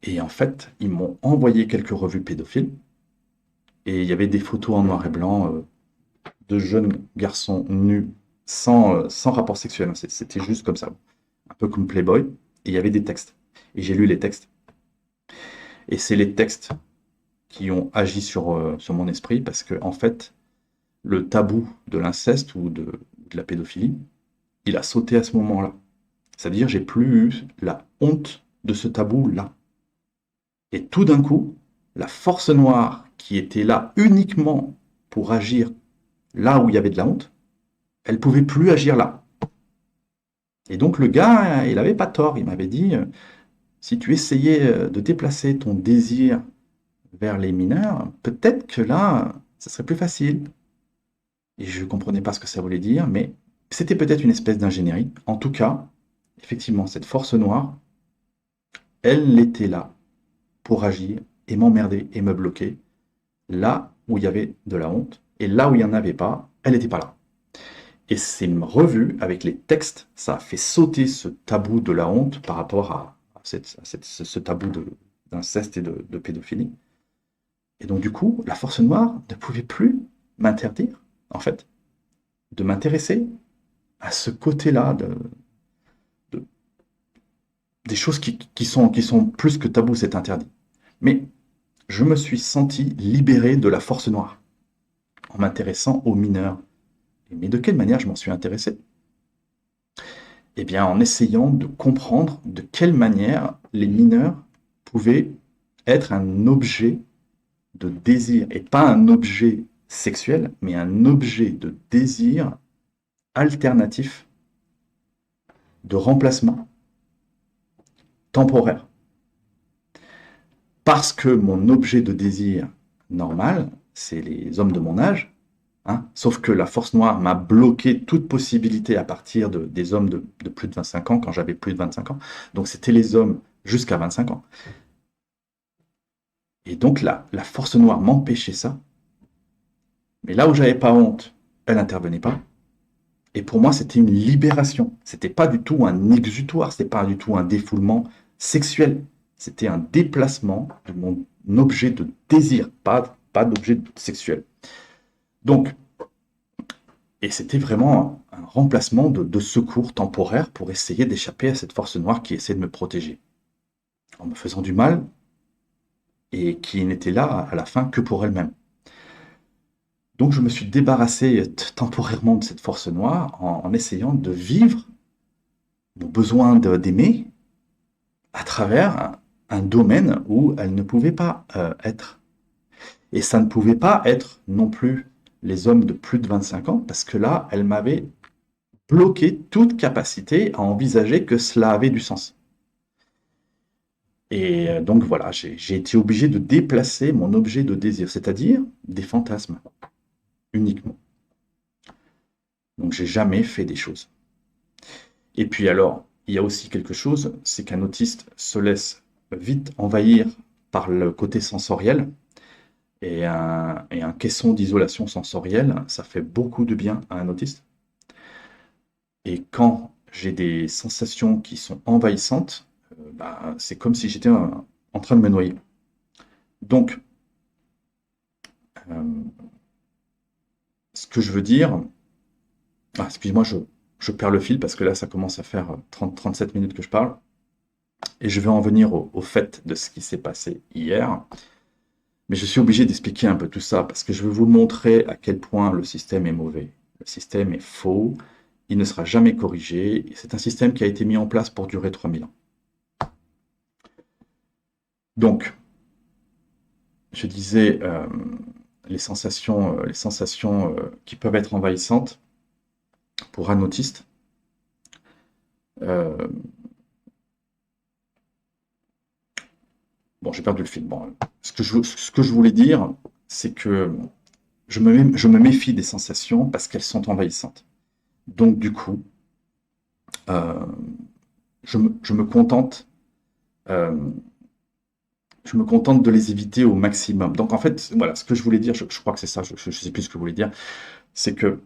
Speaker 1: Et en fait, ils m'ont envoyé quelques revues pédophiles et il y avait des photos en noir et blanc de jeunes garçons nus sans rapport sexuel. C'était juste comme ça, un peu comme Playboy. Et il y avait des textes. Et j'ai lu les textes. Et c'est les textes qui ont agi sur mon esprit parce que, en fait, le tabou de l'inceste ou de la pédophilie, il a sauté à ce moment-là. C'est-à-dire, j'ai plus eu la honte de ce tabou-là. Et tout d'un coup, la force noire qui était là uniquement pour agir là où il y avait de la honte, elle pouvait plus agir là. Et donc le gars, il avait pas tort. Il m'avait dit, si tu essayais de déplacer ton désir vers les mineurs, peut-être que là, ça serait plus facile. Et je ne comprenais pas ce que ça voulait dire, mais c'était peut-être une espèce d'ingénierie. En tout cas, effectivement, cette force noire, elle était là pour agir et m'emmerder et me bloquer là où il y avait de la honte, et là où il n'y en avait pas, elle n'était pas là. Et c'est revu avec les textes, ça a fait sauter ce tabou de la honte par rapport à ce tabou d'inceste et de pédophilie. Et donc du coup, la force noire ne pouvait plus m'interdire, en fait, de m'intéresser à ce côté-là de- des choses qui sont plus que tabou, c'est interdit. Mais je me suis senti libéré de la force noire en m'intéressant aux mineurs, Mais de quelle manière je m'en suis intéressé? Eh bien, en essayant de comprendre de quelle manière les mineurs pouvaient être un objet de désir, et pas un objet sexuel, mais un objet de désir alternatif, de remplacement temporaire. Parce que mon objet de désir normal, c'est les hommes de mon âge, hein, sauf que la force noire m'a bloqué toute possibilité à partir des hommes de plus de 25 ans, quand j'avais plus de 25 ans. Donc c'était les hommes jusqu'à 25 ans. Et donc la force noire m'empêchait ça. Mais là où j'avais pas honte, elle n'intervenait pas. Et pour moi, c'était une libération. C'était pas du tout un exutoire, c'était pas du tout un défoulement sexuel. C'était un déplacement de mon objet de désir, pas d'objet sexuel. Donc, et c'était vraiment un remplacement de secours temporaire pour essayer d'échapper à cette force noire qui essaie de me protéger, en me faisant du mal et qui n'était là à la fin que pour elle-même. Donc je me suis débarrassé temporairement de cette force noire en essayant de vivre mon besoin d'aimer à travers un domaine où elle ne pouvait pas être. Et ça ne pouvait pas être non plus les hommes de plus de 25 ans, parce que là, elle m'avait bloqué toute capacité à envisager que cela avait du sens. Et donc voilà, j'ai été obligé de déplacer mon objet de désir, c'est-à-dire des fantasmes, uniquement. Donc j'ai jamais fait des choses. Et puis alors, il y a aussi quelque chose, c'est qu'un autiste se laisse vite envahir par le côté sensoriel, et un caisson d'isolation sensorielle, ça fait beaucoup de bien à un autiste. Et quand j'ai des sensations qui sont envahissantes, bah, c'est comme si j'étais en train de me noyer. Donc, euh, ce que je veux dire, excuse-moi, je perds le fil parce que là, ça commence à faire 30-37 minutes que je parle. Et je vais en venir au fait de ce qui s'est passé hier. Mais je suis obligé d'expliquer un peu tout ça parce que je veux vous montrer à quel point le système est mauvais. Le système est faux, il ne sera jamais corrigé. C'est un système qui a été mis en place pour durer 3000 ans. Donc, je disais, les sensations qui peuvent être envahissantes pour un autiste. Euh, bon, j'ai perdu le fil. Bon, ce que je voulais dire, c'est que je me méfie des sensations parce qu'elles sont envahissantes. Donc, du coup, euh, je me contente, euh, je me contente de les éviter au maximum. Donc, en fait, voilà, ce que je voulais dire, je crois que c'est ça, je ne sais plus ce que je voulais dire, c'est que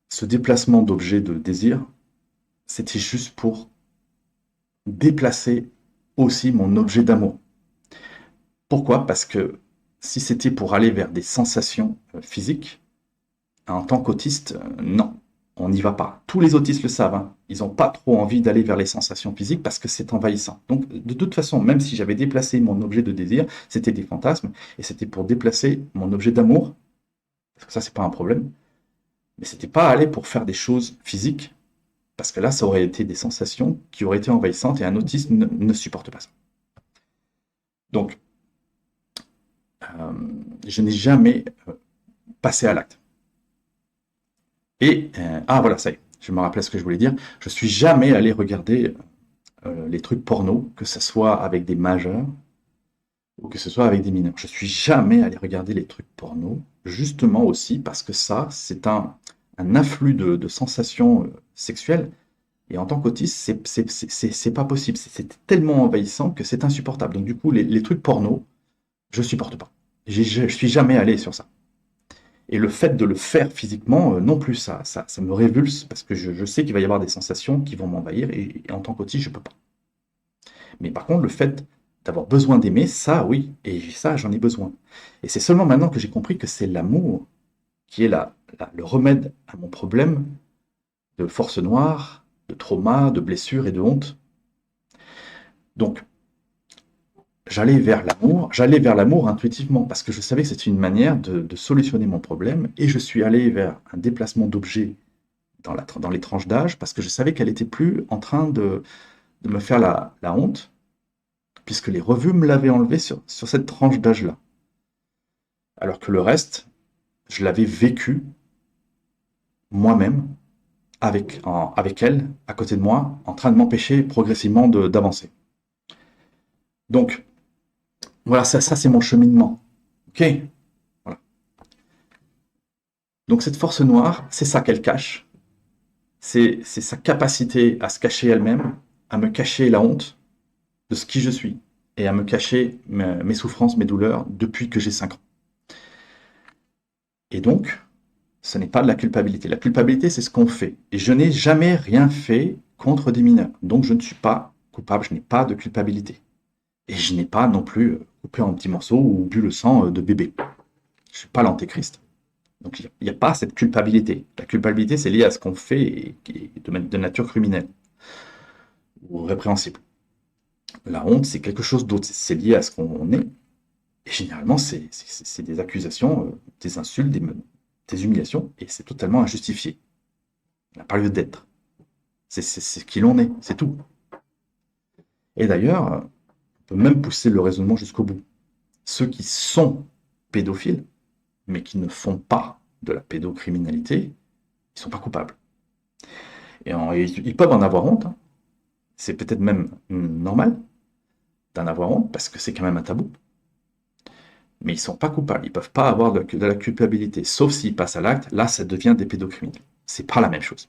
Speaker 1: ce déplacement d'objet de désir, c'était juste pour déplacer aussi mon objet d'amour. Pourquoi? Parce que si c'était pour aller vers des sensations physiques, en tant qu'autiste, non, on n'y va pas. Tous les autistes le savent, hein. Ils n'ont pas trop envie d'aller vers les sensations physiques parce que c'est envahissant. Donc, de toute façon, même si j'avais déplacé mon objet de désir, c'était des fantasmes, et c'était pour déplacer mon objet d'amour, parce que ça, c'est pas un problème, mais c'était pas aller pour faire des choses physiques, parce que là, ça aurait été des sensations qui auraient été envahissantes, et un autiste ne supporte pas ça. Donc, euh, je n'ai jamais passé à l'acte. Et, voilà, ça y est, je me rappelais ce que je voulais dire. Je suis jamais allé regarder les trucs porno, que ce soit avec des majeurs ou que ce soit avec des mineurs. Je suis jamais allé regarder les trucs porno, justement aussi parce que ça, c'est un afflux de sensations sexuelles. Et en tant qu'autiste, c'est pas possible. C'est tellement envahissant que c'est insupportable. Donc du coup, les trucs porno, je supporte pas. Je suis jamais allé sur ça. Et le fait de le faire physiquement, non plus, ça me révulse parce que je sais qu'il va y avoir des sensations qui vont m'envahir, et en tant qu'autiste, je peux pas. Mais par contre, le fait d'avoir besoin d'aimer, ça, oui, et ça, j'en ai besoin. Et c'est seulement maintenant que j'ai compris que c'est l'amour qui est le remède à mon problème de force noire, de trauma, de blessure et de honte. Donc, j'allais vers l'amour intuitivement, parce que je savais que c'était une manière de solutionner mon problème, et je suis allé vers un déplacement d'objets dans les tranches d'âge, parce que je savais qu'elle était plus en train de me faire la honte, puisque les revues me l'avaient enlevé sur cette tranche d'âge-là. Alors que le reste, je l'avais vécu moi-même, avec elle, à côté de moi, en train de m'empêcher progressivement d'avancer. Donc, voilà, ça c'est mon cheminement. Ok. Voilà. Donc cette force noire, c'est ça qu'elle cache. C'est sa capacité à se cacher elle-même, à me cacher la honte de ce qui je suis, et à me cacher mes souffrances, mes douleurs, depuis que j'ai 5 ans. Et donc, ce n'est pas de la culpabilité. La culpabilité, c'est ce qu'on fait. Et je n'ai jamais rien fait contre des mineurs. Donc je ne suis pas coupable, je n'ai pas de culpabilité. Et je n'ai pas non plus coupé en petits morceaux ou bu le sang de bébé. Je ne suis pas l'antéchrist. Donc il n'y a pas cette culpabilité. La culpabilité, c'est lié à ce qu'on fait et de nature criminelle ou répréhensible. La honte, c'est quelque chose d'autre. C'est lié à ce qu'on est. Et généralement, c'est des accusations, des insultes, des humiliations, et c'est totalement injustifié. Il n'a pas lieu d'être. C'est qui l'on est, c'est tout. Et d'ailleurs, on peut même pousser le raisonnement jusqu'au bout. Ceux qui sont pédophiles, mais qui ne font pas de la pédocriminalité, ils ne sont pas coupables. Et ils peuvent en avoir honte. Hein. C'est peut-être même normal d'en avoir honte, parce que c'est quand même un tabou. Mais ils ne sont pas coupables. Ils ne peuvent pas avoir de la culpabilité, sauf s'ils passent à l'acte. Là, ça devient des pédocriminels. C'est pas la même chose.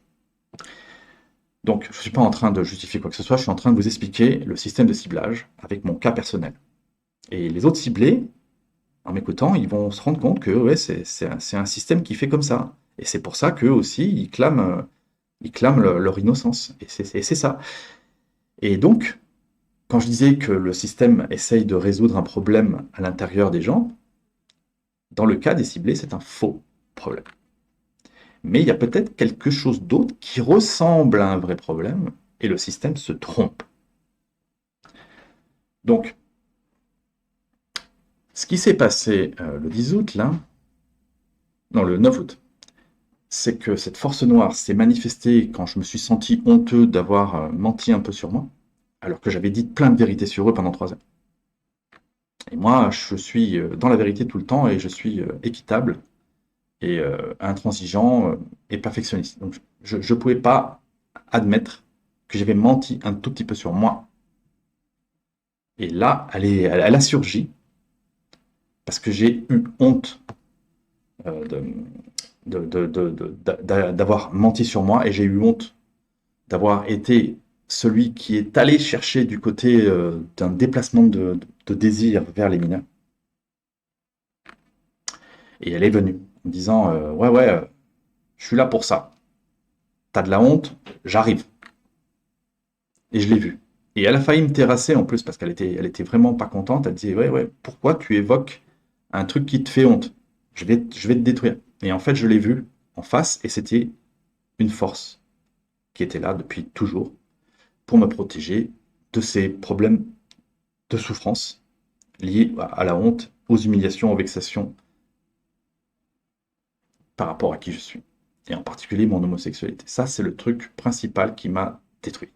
Speaker 1: Donc, je ne suis pas en train de justifier quoi que ce soit, je suis en train de vous expliquer le système de ciblage avec mon cas personnel. Et les autres ciblés, en m'écoutant, ils vont se rendre compte que ouais, c'est un système qui fait comme ça. Et c'est pour ça qu'eux aussi, ils clament leur innocence. Et c'est ça. Et donc, quand je disais que le système essaye de résoudre un problème à l'intérieur des gens, dans le cas des ciblés, c'est un faux problème. Mais il y a peut-être quelque chose d'autre qui ressemble à un vrai problème, et le système se trompe. Donc, ce qui s'est passé le 10 août, là, non, le 9 août, c'est que cette force noire s'est manifestée quand je me suis senti honteux d'avoir menti un peu sur moi, alors que j'avais dit plein de vérités sur eux pendant 3 ans. Et moi, je suis dans la vérité tout le temps, et je suis équitable, et intransigeant, et perfectionniste. Donc, je ne pouvais pas admettre que j'avais menti un tout petit peu sur moi. Et là, elle a surgi, parce que j'ai eu honte euh, d'avoir menti sur moi, et j'ai eu honte d'avoir été celui qui est allé chercher du côté d'un déplacement de désir vers les mineurs. Et elle est venue en disant ouais, ouais, je suis là pour ça. T'as de la honte, j'arrive. Et je l'ai vu. Et elle a failli me terrasser en plus parce qu'elle était vraiment pas contente. Elle disait ouais, ouais, pourquoi tu évoques un truc qui te fait honte? Je vais te détruire. Et en fait, je l'ai vu en face, et c'était une force qui était là depuis toujours pour me protéger de ces problèmes de souffrance liés à la honte, aux humiliations, aux vexations par rapport à qui je suis. Et en particulier mon homosexualité. Ça, c'est le truc principal qui m'a détruit.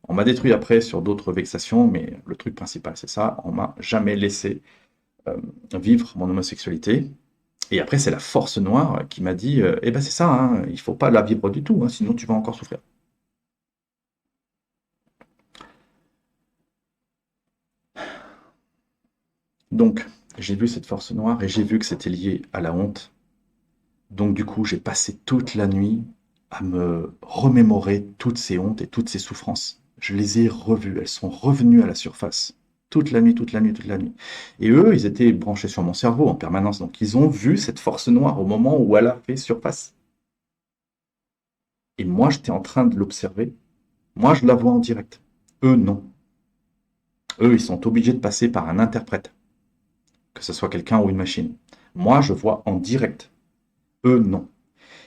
Speaker 1: On m'a détruit après sur d'autres vexations, mais le truc principal, c'est ça. On m'a jamais laissé vivre mon homosexualité. Et après, c'est la force noire qui m'a dit eh ben c'est ça, hein, il faut pas la vivre du tout, hein, sinon tu vas encore souffrir. Donc, j'ai vu cette force noire et j'ai vu que c'était lié à la honte. Donc, du coup, j'ai passé toute la nuit à me remémorer toutes ces hontes et toutes ces souffrances. Je les ai revues, elles sont revenues à la surface. Toute la nuit, toute la nuit, toute la nuit. Et eux, ils étaient branchés sur mon cerveau en permanence. Donc, ils ont vu cette force noire au moment où elle a fait surface. Et moi, j'étais en train de l'observer. Moi, je la vois en direct. Eux, non. Eux, ils sont obligés de passer par un interprète, que ce soit quelqu'un ou une machine. Moi, je vois en direct. Eux, non.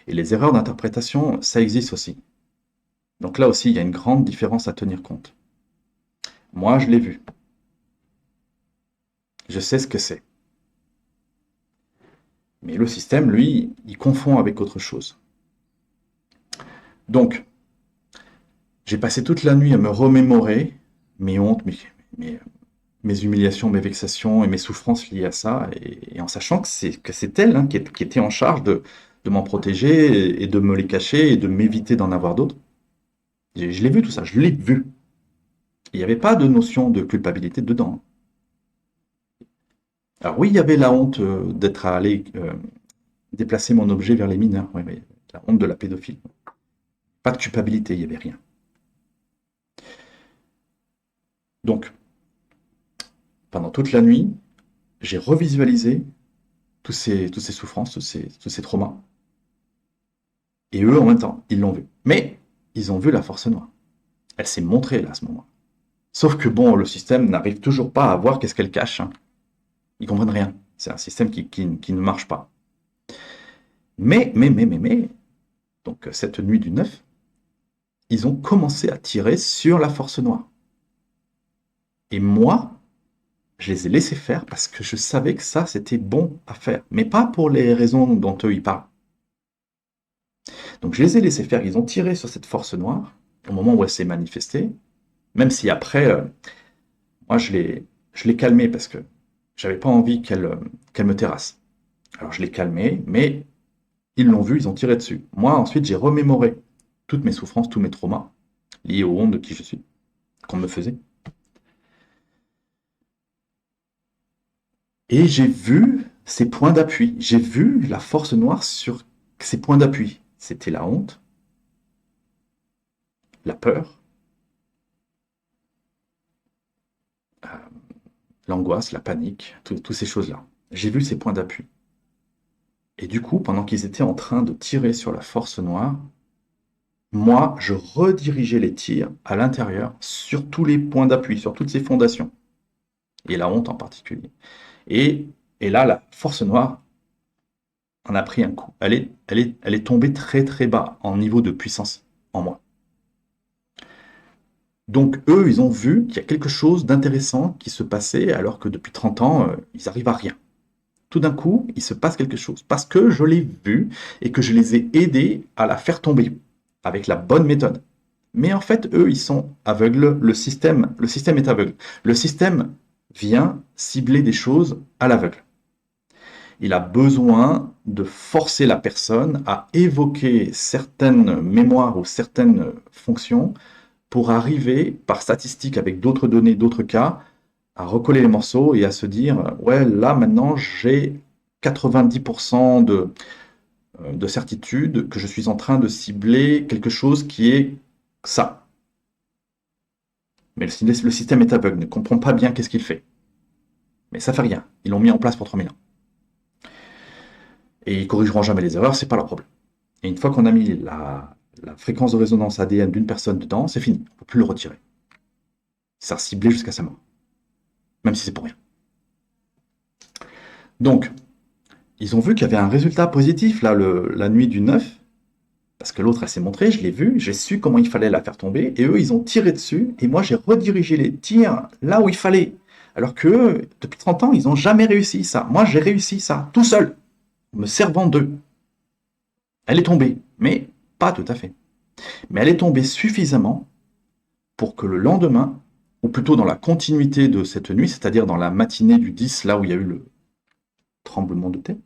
Speaker 1: Et les erreurs d'interprétation, ça existe aussi. Donc là aussi, il y a une grande différence à tenir compte. Moi, je l'ai vu. Je sais ce que c'est. Mais le système, lui, il confond avec autre chose. Donc, j'ai passé toute la nuit à me remémorer mes hontes, mes, mes humiliations, mes vexations et mes souffrances liées à ça, et en sachant que c'est elle, hein, qui était en charge de m'en protéger et de me les cacher et de m'éviter d'en avoir d'autres. Je l'ai vu tout ça, je l'ai vu. Il n'y avait pas de notion de culpabilité dedans. Alors oui, il y avait la honte d'être allé déplacer mon objet vers les mineurs, ouais, mais la honte de la pédophilie. Pas de culpabilité, il n'y avait rien. Donc, pendant toute la nuit, j'ai revisualisé toutes ces souffrances, tous ces traumas. Et eux, en même temps, ils l'ont vu. Mais ils ont vu la force noire. Elle s'est montrée là à ce moment. Sauf que bon, le système n'arrive toujours pas à voir qu'est-ce qu'elle cache. Hein. Ils comprennent rien. C'est un système qui ne marche pas. Mais, donc cette nuit du 9, ils ont commencé à tirer sur la force noire. Et moi, je les ai laissés faire parce que je savais que ça, c'était bon à faire. Mais pas pour les raisons dont eux, ils parlent. Donc je les ai laissés faire. Ils ont tiré sur cette force noire au moment où elle s'est manifestée. Même si après, moi, je l'ai calmée parce que j'avais pas envie qu'elle me terrasse. Alors je l'ai calmée, mais ils l'ont vu, ils ont tiré dessus. Moi, ensuite, j'ai remémoré toutes mes souffrances, tous mes traumas liés aux honte de qui je suis, qu'on me faisait. Et j'ai vu ces points d'appui. J'ai vu la force noire sur ces points d'appui. C'était la honte, la peur, euh, l'angoisse, la panique, toutes ces choses-là. J'ai vu ces points d'appui. Et du coup, pendant qu'ils étaient en train de tirer sur la force noire, moi, je redirigeais les tirs à l'intérieur sur tous les points d'appui, sur toutes ces fondations. Et la honte en particulier. Et, et là, la force noire en a pris un coup. Elle est tombée très très bas en niveau de puissance en moi. Donc eux, ils ont vu qu'il y a quelque chose d'intéressant qui se passait alors que depuis 30 ans, ils n'arrivent à rien. Tout d'un coup, il se passe quelque chose parce que je l'ai vu et que je les ai aidés à la faire tomber avec la bonne méthode. Mais en fait, eux, ils sont aveugles. Le système est aveugle. Le système vient cibler des choses à l'aveugle. Il a besoin de forcer la personne à évoquer certaines mémoires ou certaines fonctions pour arriver, par statistique avec d'autres données, d'autres cas, à recoller les morceaux et à se dire, ouais, là maintenant j'ai 90% de certitude que je suis en train de cibler quelque chose qui est ça. Mais le système est aveugle, ne comprend pas bien qu'est-ce qu'il fait. Mais ça fait rien. Ils l'ont mis en place pour 3000 ans. Et ils corrigeront jamais les erreurs, c'est pas leur problème. Et une fois qu'on a mis la fréquence de résonance ADN d'une personne dedans, c'est fini. On ne peut plus le retirer. Ça a ciblé jusqu'à sa mort. Même si c'est pour rien. Donc, ils ont vu qu'il y avait un résultat positif là, la nuit du 9, parce que l'autre, elle s'est montrée, je l'ai vu, j'ai su comment il fallait la faire tomber, et eux, ils ont tiré dessus, et moi, j'ai redirigé les tirs là où il fallait. Alors que depuis 30 ans, ils n'ont jamais réussi ça. Moi, j'ai réussi ça, tout seul, en me servant d'eux. Elle est tombée, mais pas tout à fait. Mais elle est tombée suffisamment pour que le lendemain, ou plutôt dans la continuité de cette nuit, c'est-à-dire dans la matinée du 10, là où il y a eu le tremblement de terre,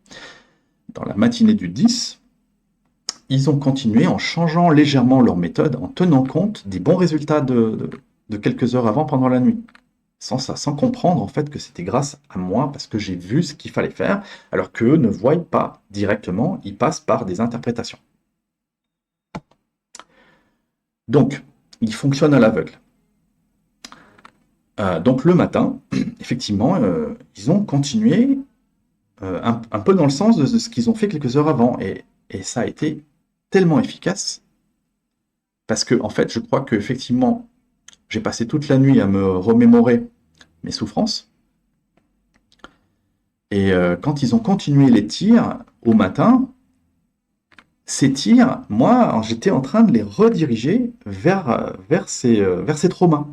Speaker 1: dans la matinée du 10, ils ont continué en changeant légèrement leur méthode, en tenant compte des bons résultats de quelques heures avant pendant la nuit. Sans comprendre en fait que c'était grâce à moi, parce que j'ai vu ce qu'il fallait faire, alors qu'eux ne voient pas directement, ils passent par des interprétations. Donc, ils fonctionnent à l'aveugle. Donc le matin, effectivement, ils ont continué un peu dans le sens de ce qu'ils ont fait quelques heures avant, et ça a été tellement efficace, parce que en fait, je crois que effectivement, j'ai passé toute la nuit à me remémorer mes souffrances, et quand ils ont continué les tirs au matin, ces tirs, moi, j'étais en train de les rediriger vers ces traumas.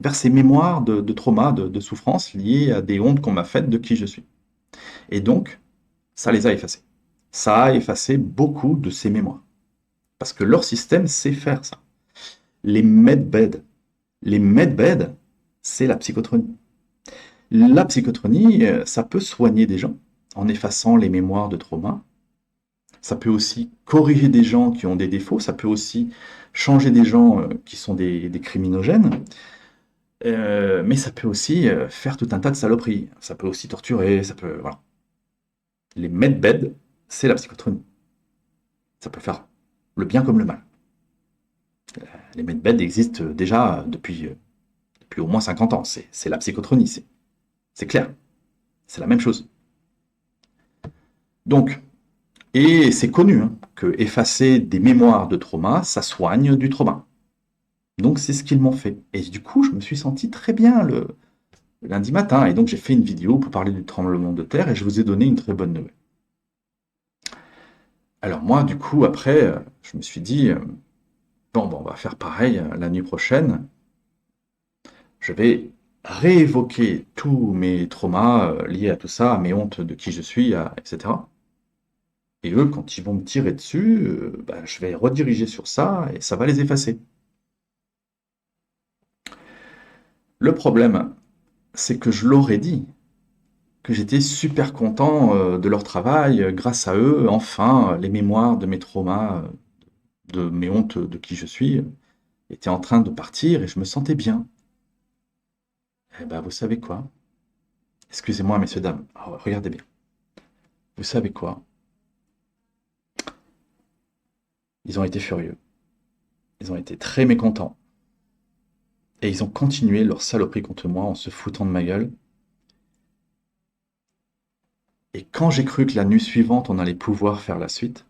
Speaker 1: vers ces mémoires de trauma, de souffrance liées à des hontes qu'on m'a faites de qui je suis. Et donc, ça les a effacés. Ça a effacé beaucoup de ces mémoires. Parce que leur système sait faire ça. Les medbeds. Les medbeds, c'est la psychotronie. La psychotronie, ça peut soigner des gens en effaçant les mémoires de trauma. Ça peut aussi corriger des gens qui ont des défauts. Ça peut aussi changer des gens qui sont des criminogènes. Mais ça peut aussi faire tout un tas de saloperies. Ça peut aussi torturer. Ça peut, voilà. Les medbeds, c'est la psychotronie. Ça peut faire le bien comme le mal. Les medbeds existent déjà depuis au moins 50 ans. C'est la psychotronie, c'est clair. C'est la même chose. Donc, et c'est connu que effacer des mémoires de trauma, ça soigne du trauma. Donc c'est ce qu'ils m'ont fait. Et du coup, je me suis senti très bien le lundi matin. Et donc j'ai fait une vidéo pour parler du tremblement de terre et je vous ai donné une très bonne nouvelle. Alors moi, du coup, après, je me suis dit, bon, on va faire pareil la nuit prochaine. Je vais réévoquer tous mes traumas liés à tout ça, à mes hontes de qui je suis, etc. Et eux, quand ils vont me tirer dessus, je vais rediriger sur ça et ça va les effacer. Le problème, c'est que je leur ai dit que j'étais super content de leur travail. Grâce à eux, enfin, les mémoires de mes traumas, de mes hontes de qui je suis, étaient en train de partir et je me sentais bien. Eh ben, vous savez quoi? Excusez-moi, messieurs, dames. Oh, regardez bien. Vous savez quoi? Ils ont été furieux. Ils ont été très mécontents. Et ils ont continué leur saloperie contre moi en se foutant de ma gueule. Et quand j'ai cru que la nuit suivante, on allait pouvoir faire la suite,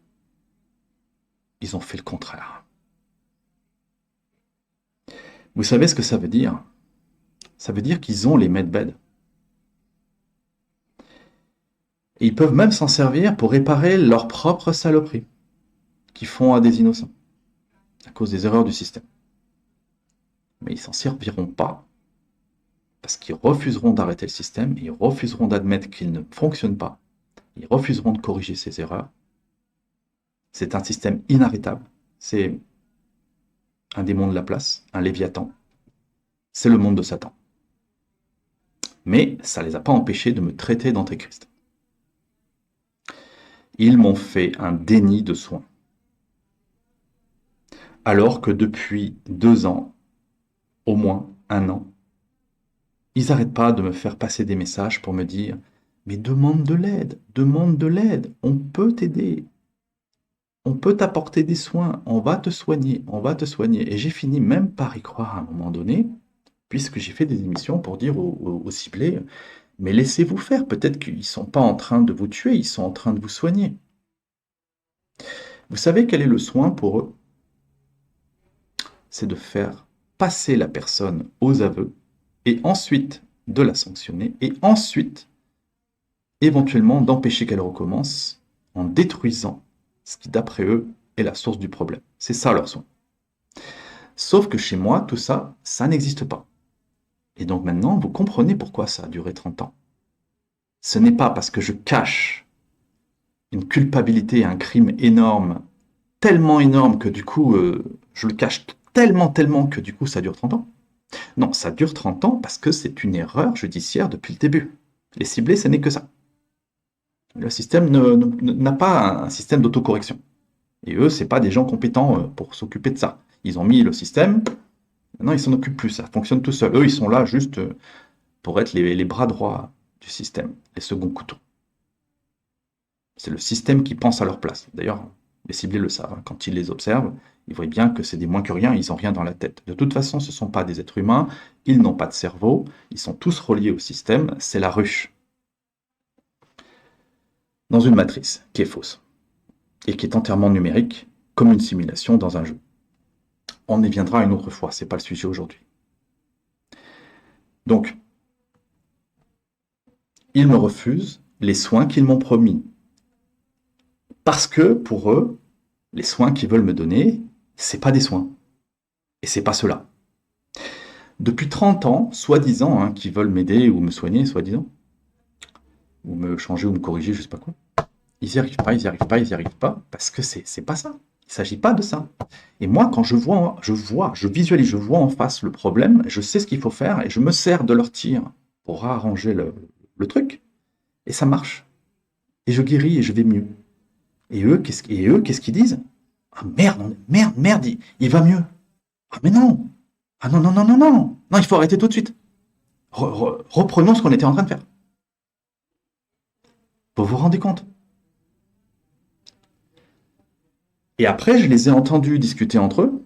Speaker 1: ils ont fait le contraire. Vous savez ce que ça veut dire? Ça veut dire qu'ils ont les medbeds. Et ils peuvent même s'en servir pour réparer leur propre saloperie qu'ils font à des innocents, à cause des erreurs du système. Mais ils s'en serviront pas, parce qu'ils refuseront d'arrêter le système, ils refuseront d'admettre qu'il ne fonctionne pas, ils refuseront de corriger ces erreurs. C'est un système inarrêtable, c'est un démon de la place, un léviathan, c'est le monde de Satan. Mais ça ne les a pas empêchés de me traiter d'antéchrist. Ils m'ont fait un déni de soins. Alors que depuis 2 ans, au moins 1 an, ils n'arrêtent pas de me faire passer des messages pour me dire « Mais demande de l'aide, on peut t'aider, on peut t'apporter des soins, on va te soigner, on va te soigner. » Et j'ai fini même par y croire à un moment donné, puisque j'ai fait des émissions pour dire aux ciblés « Mais laissez-vous faire, peut-être qu'ils ne sont pas en train de vous tuer, ils sont en train de vous soigner. » Vous savez quel est le soin pour eux? C'est de faire passer la personne aux aveux et ensuite de la sanctionner et ensuite éventuellement d'empêcher qu'elle recommence en détruisant ce qui d'après eux est la source du problème. C'est ça leur soin. Sauf que chez moi, tout ça, ça n'existe pas. Et donc maintenant, vous comprenez pourquoi ça a duré 30 ans. Ce n'est pas parce que je cache une culpabilité, un crime énorme, tellement énorme que du coup, je le cache tellement que du coup, ça dure 30 ans. Non, ça dure 30 ans parce que c'est une erreur judiciaire depuis le début. Les ciblés, ce n'est que ça. Le système n'a pas un système d'autocorrection. Et eux, c'est pas des gens compétents pour s'occuper de ça. Ils ont mis le système, maintenant ils s'en occupent plus, ça fonctionne tout seul. Eux, ils sont là juste pour être les bras droits du système, les seconds couteaux. C'est le système qui pense à leur place. D'ailleurs, les ciblés le savent. Quand ils les observent, ils voient bien que c'est des moins que rien, ils n'ont rien dans la tête. De toute façon, ce ne sont pas des êtres humains, ils n'ont pas de cerveau, ils sont tous reliés au système, c'est la ruche. Dans une matrice qui est fausse et qui est entièrement numérique, comme une simulation dans un jeu. On y viendra une autre fois, ce n'est pas le sujet aujourd'hui. Donc, ils me refusent les soins qu'ils m'ont promis. Parce que, pour eux, les soins qu'ils veulent me donner, c'est pas des soins. Et c'est pas cela. Depuis 30 ans, soi-disant, hein, qui veulent m'aider ou me soigner, soi-disant, ou me changer ou me corriger, je sais pas quoi. Ils n'y arrivent pas, ils n'y arrivent pas, ils n'y arrivent pas, parce que c'est pas ça. Il ne s'agit pas de ça. Et moi, quand je visualise, je vois en face le problème, je sais ce qu'il faut faire et je me sers de leur tir pour arranger le truc. Et ça marche. Et je guéris et je vais mieux. Et eux, qu'est-ce qu'ils disent? Ah merde, merde, merde, il va mieux. Ah mais non. Ah non, non, non, non, non. Non, il faut arrêter tout de suite. Reprenons ce qu'on était en train de faire. Vous vous rendez compte? Et après, je les ai entendus discuter entre eux.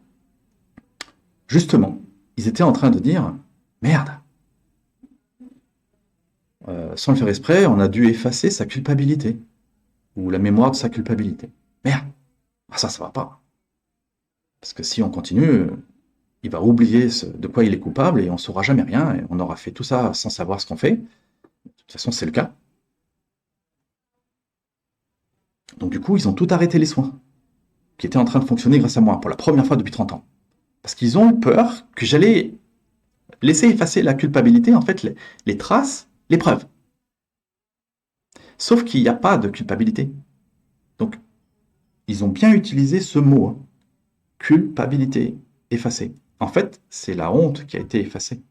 Speaker 1: Justement, ils étaient en train de dire, merde, sans le faire exprès, on a dû effacer sa culpabilité, ou la mémoire de sa culpabilité. Merde, ah ça va pas. Parce que si on continue, il va oublier de quoi il est coupable et on saura jamais rien, et on aura fait tout ça sans savoir ce qu'on fait. De toute façon, c'est le cas. Donc du coup, ils ont tout arrêté les soins, qui étaient en train de fonctionner grâce à moi, pour la première fois depuis 30 ans. Parce qu'ils ont peur que j'allais laisser effacer la culpabilité, en fait, les traces, les preuves. Sauf qu'il n'y a pas de culpabilité. Donc, ils ont bien utilisé ce mot, hein. Culpabilité effacée. En fait, c'est la honte qui a été effacée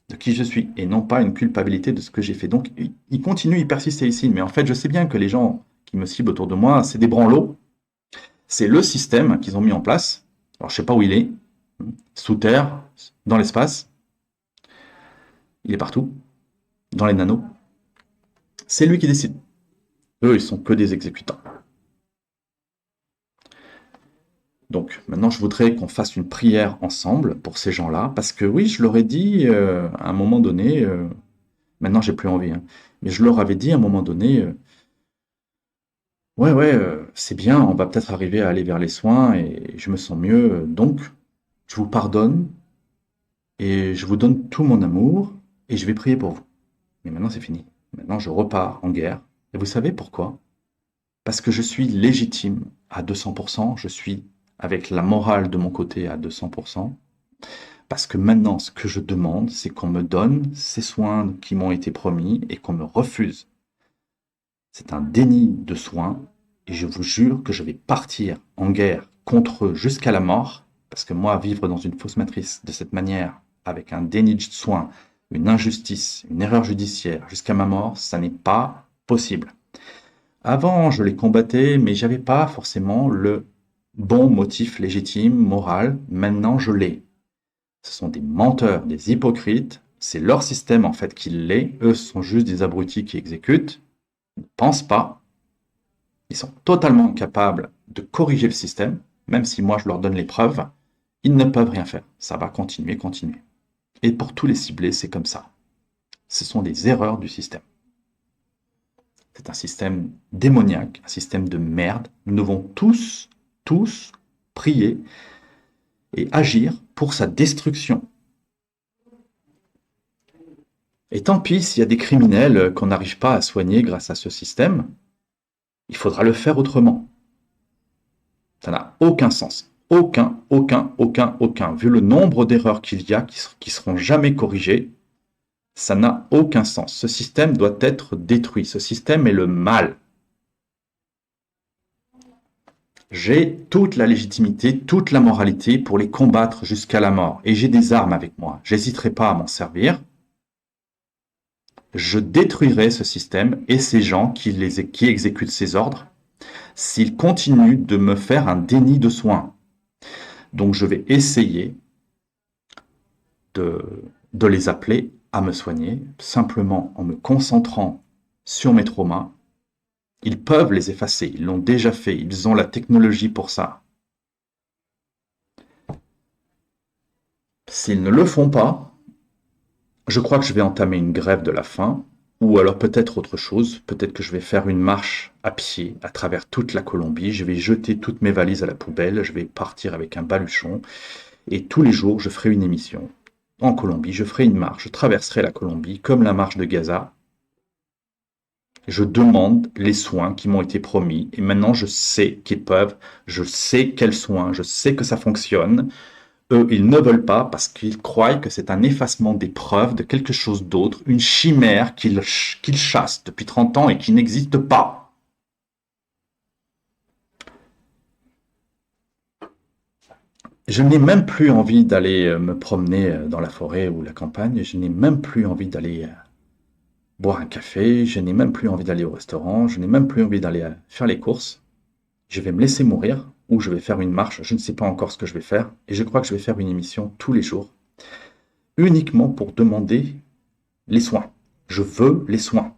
Speaker 1: de qui je suis et non pas une culpabilité de ce que j'ai fait. Donc, ils continuent, ils persistent ici. Mais en fait, je sais bien que les gens qui me ciblent autour de moi, c'est des branlots. C'est le système qu'ils ont mis en place. Alors, je ne sais pas où il est. Sous terre, dans l'espace. Il est partout. Dans les nanos. C'est lui qui décide. Eux, ils sont que des exécutants. Donc maintenant, je voudrais qu'on fasse une prière ensemble pour ces gens-là, parce que oui, je leur ai dit à un moment donné, maintenant j'ai plus envie, hein, mais je leur avais dit à un moment donné, ouais, ouais, c'est bien, on va peut-être arriver à aller vers les soins et je me sens mieux, donc je vous pardonne et je vous donne tout mon amour et je vais prier pour vous. Mais maintenant c'est fini. Maintenant je repars en guerre. Et vous savez pourquoi? Parce que je suis légitime à 200%, je suis avec la morale de mon côté à 200%. Parce que maintenant, ce que je demande, c'est qu'on me donne ces soins qui m'ont été promis et qu'on me refuse. C'est un déni de soins et je vous jure que je vais partir en guerre contre eux jusqu'à la mort. Parce que moi, vivre dans une fausse matrice de cette manière, avec un déni de soins, une injustice, une erreur judiciaire jusqu'à ma mort, ça n'est pas possible. Avant, je les combattais, mais j'avais pas forcément le bon motif légitime, moral. Maintenant, je l'ai. Ce sont des menteurs, des hypocrites. C'est leur système en fait qui l'est. Eux sont juste des abrutis qui exécutent, ne pensent pas. Ils sont totalement capables de corriger le système, même si moi je leur donne les preuves. Ils ne peuvent rien faire. Ça va continuer, continuer. Et pour tous les ciblés, c'est comme ça. Ce sont des erreurs du système. C'est un système démoniaque, un système de merde. Nous devons tous prier et agir pour sa destruction. Et tant pis s'il y a des criminels qu'on n'arrive pas à soigner grâce à ce système, il faudra le faire autrement. Ça n'a aucun sens. Aucun. Vu le nombre d'erreurs qu'il y a qui seront jamais corrigées, ça n'a aucun sens. Ce système doit être détruit. Ce système est le mal. J'ai toute la légitimité, toute la moralité pour les combattre jusqu'à la mort. Et j'ai des armes avec moi. J'hésiterai pas à m'en servir. Je détruirai ce système et ces gens qui exécutent ces ordres s'ils continuent de me faire un déni de soins. Donc je vais essayer de les appeler à me soigner, simplement en me concentrant sur mes traumas. Ils peuvent les effacer, ils l'ont déjà fait, ils ont la technologie pour ça. S'ils ne le font pas, je crois que je vais entamer une grève de la faim, ou alors peut-être autre chose, peut-être que je vais faire une marche à pied à travers toute la Colombie, je vais jeter toutes mes valises à la poubelle, je vais partir avec un baluchon, et tous les jours je ferai une émission. En Colombie, je ferai une marche, je traverserai la Colombie comme la marche de Gaza. Je demande les soins qui m'ont été promis, et maintenant je sais qu'ils peuvent, je sais quels soins, je sais que ça fonctionne. Eux, ils ne veulent pas parce qu'ils croient que c'est un effacement des preuves de quelque chose d'autre, une chimère qu'ils chassent depuis 30 ans et qui n'existe pas. Je n'ai même plus envie d'aller me promener dans la forêt ou la campagne, je n'ai même plus envie d'aller boire un café, je n'ai même plus envie d'aller au restaurant, je n'ai même plus envie d'aller faire les courses. Je vais me laisser mourir ou je vais faire une marche, je ne sais pas encore ce que je vais faire, et je crois que je vais faire une émission tous les jours, uniquement pour demander les soins. Je veux les soins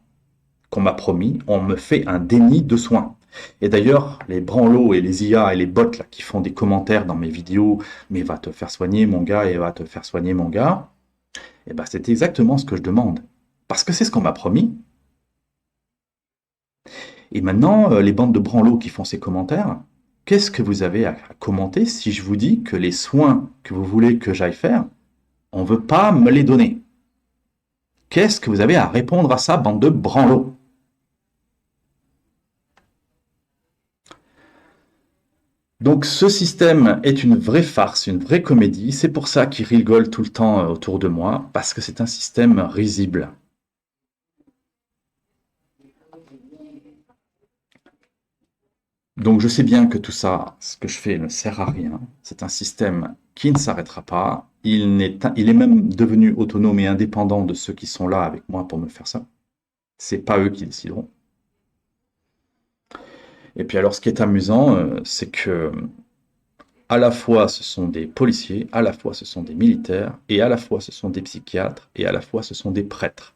Speaker 1: qu'on m'a promis, on me fait un déni de soins. Et d'ailleurs, les branlots et les IA et les bots là, qui font des commentaires dans mes vidéos, mais va te faire soigner mon gars et va te faire soigner mon gars, et ben c'est exactement ce que je demande. Parce que c'est ce qu'on m'a promis. Et maintenant, les bandes de branlots qui font ces commentaires, qu'est-ce que vous avez à commenter si je vous dis que les soins que vous voulez que j'aille faire, on ne veut pas me les donner? Qu'est-ce que vous avez à répondre à ça, bande de branlots? Donc ce système est une vraie farce, une vraie comédie. C'est pour ça qu'il rigole tout le temps autour de moi, parce que c'est un système risible. Donc je sais bien que tout ça, ce que je fais ne sert à rien. C'est un système qui ne s'arrêtera pas. Il est même devenu autonome et indépendant de ceux qui sont là avec moi pour me faire ça. C'est pas eux qui décideront. Et puis alors ce qui est amusant, c'est que à la fois ce sont des policiers, à la fois ce sont des militaires, et à la fois ce sont des psychiatres, et à la fois ce sont des prêtres.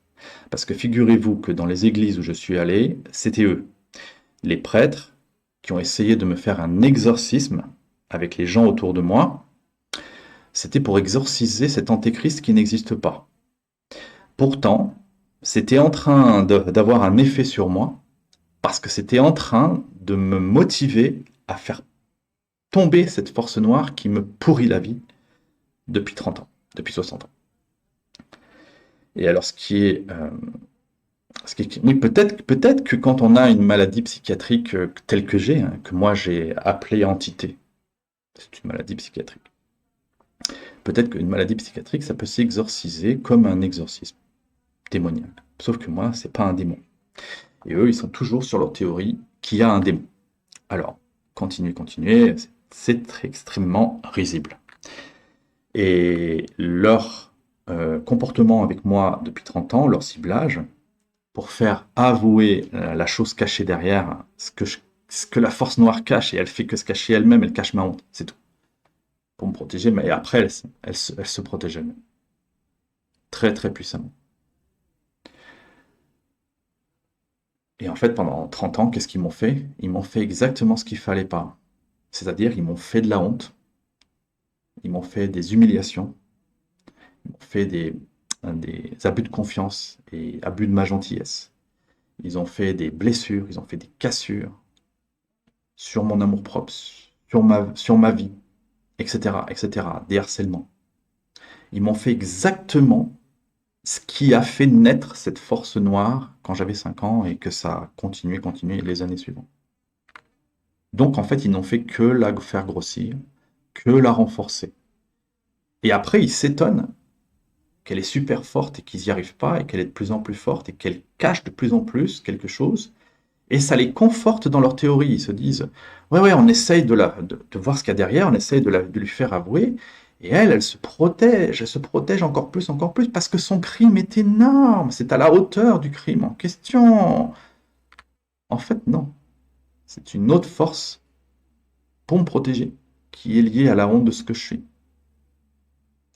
Speaker 1: Parce que figurez-vous que dans les églises où je suis allé, c'était eux, les prêtres, qui ont essayé de me faire un exorcisme avec les gens autour de moi. C'était pour exorciser cet antéchrist qui n'existe pas. Pourtant, c'était en train d'avoir un effet sur moi, parce que c'était en train de me motiver à faire tomber cette force noire qui me pourrit la vie depuis 30 ans, depuis 60 ans. Et alors, oui, peut-être que quand on a une maladie psychiatrique telle que j'ai, hein, que moi j'ai appelée entité, c'est une maladie psychiatrique. Peut-être qu'une maladie psychiatrique, ça peut s'exorciser comme un exorcisme démoniaque. Sauf que moi, c'est pas un démon. Et eux, ils sont toujours sur leur théorie qu'il y a un démon. Alors, continuez, c'est extrêmement risible. Et leur comportement avec moi depuis 30 ans, leur ciblage, pour faire avouer la chose cachée derrière, ce que la force noire cache, et elle fait que se cacher elle-même, elle cache ma honte, c'est tout. Pour me protéger, mais après, elle se protège elle-même. Très, très puissamment. Et en fait, pendant 30 ans, qu'est-ce qu'ils m'ont fait? Ils m'ont fait exactement ce qu'il fallait pas. C'est-à-dire, ils m'ont fait de la honte, ils m'ont fait des humiliations, ils m'ont fait des abus de confiance et abus de ma gentillesse. Ils ont fait des blessures, ils ont fait des cassures sur mon amour-propre, sur ma vie, etc., etc., des harcèlements. Ils m'ont fait exactement ce qui a fait naître cette force noire quand j'avais 5 ans et que ça a continué les années suivantes. Donc en fait, ils n'ont fait que la faire grossir, que la renforcer. Et après, ils s'étonnent qu'elle est super forte et qu'ils n'y arrivent pas et qu'elle est de plus en plus forte et qu'elle cache de plus en plus quelque chose. Et ça les conforte dans leur théorie. Ils se disent, ouais, on essaye de voir ce qu'il y a derrière, on essaye de lui faire avouer. Et elle se protège encore plus, parce que son crime est énorme. C'est à la hauteur du crime en question. En fait, non. C'est une autre force pour me protéger, qui est liée à la honte de ce que je suis.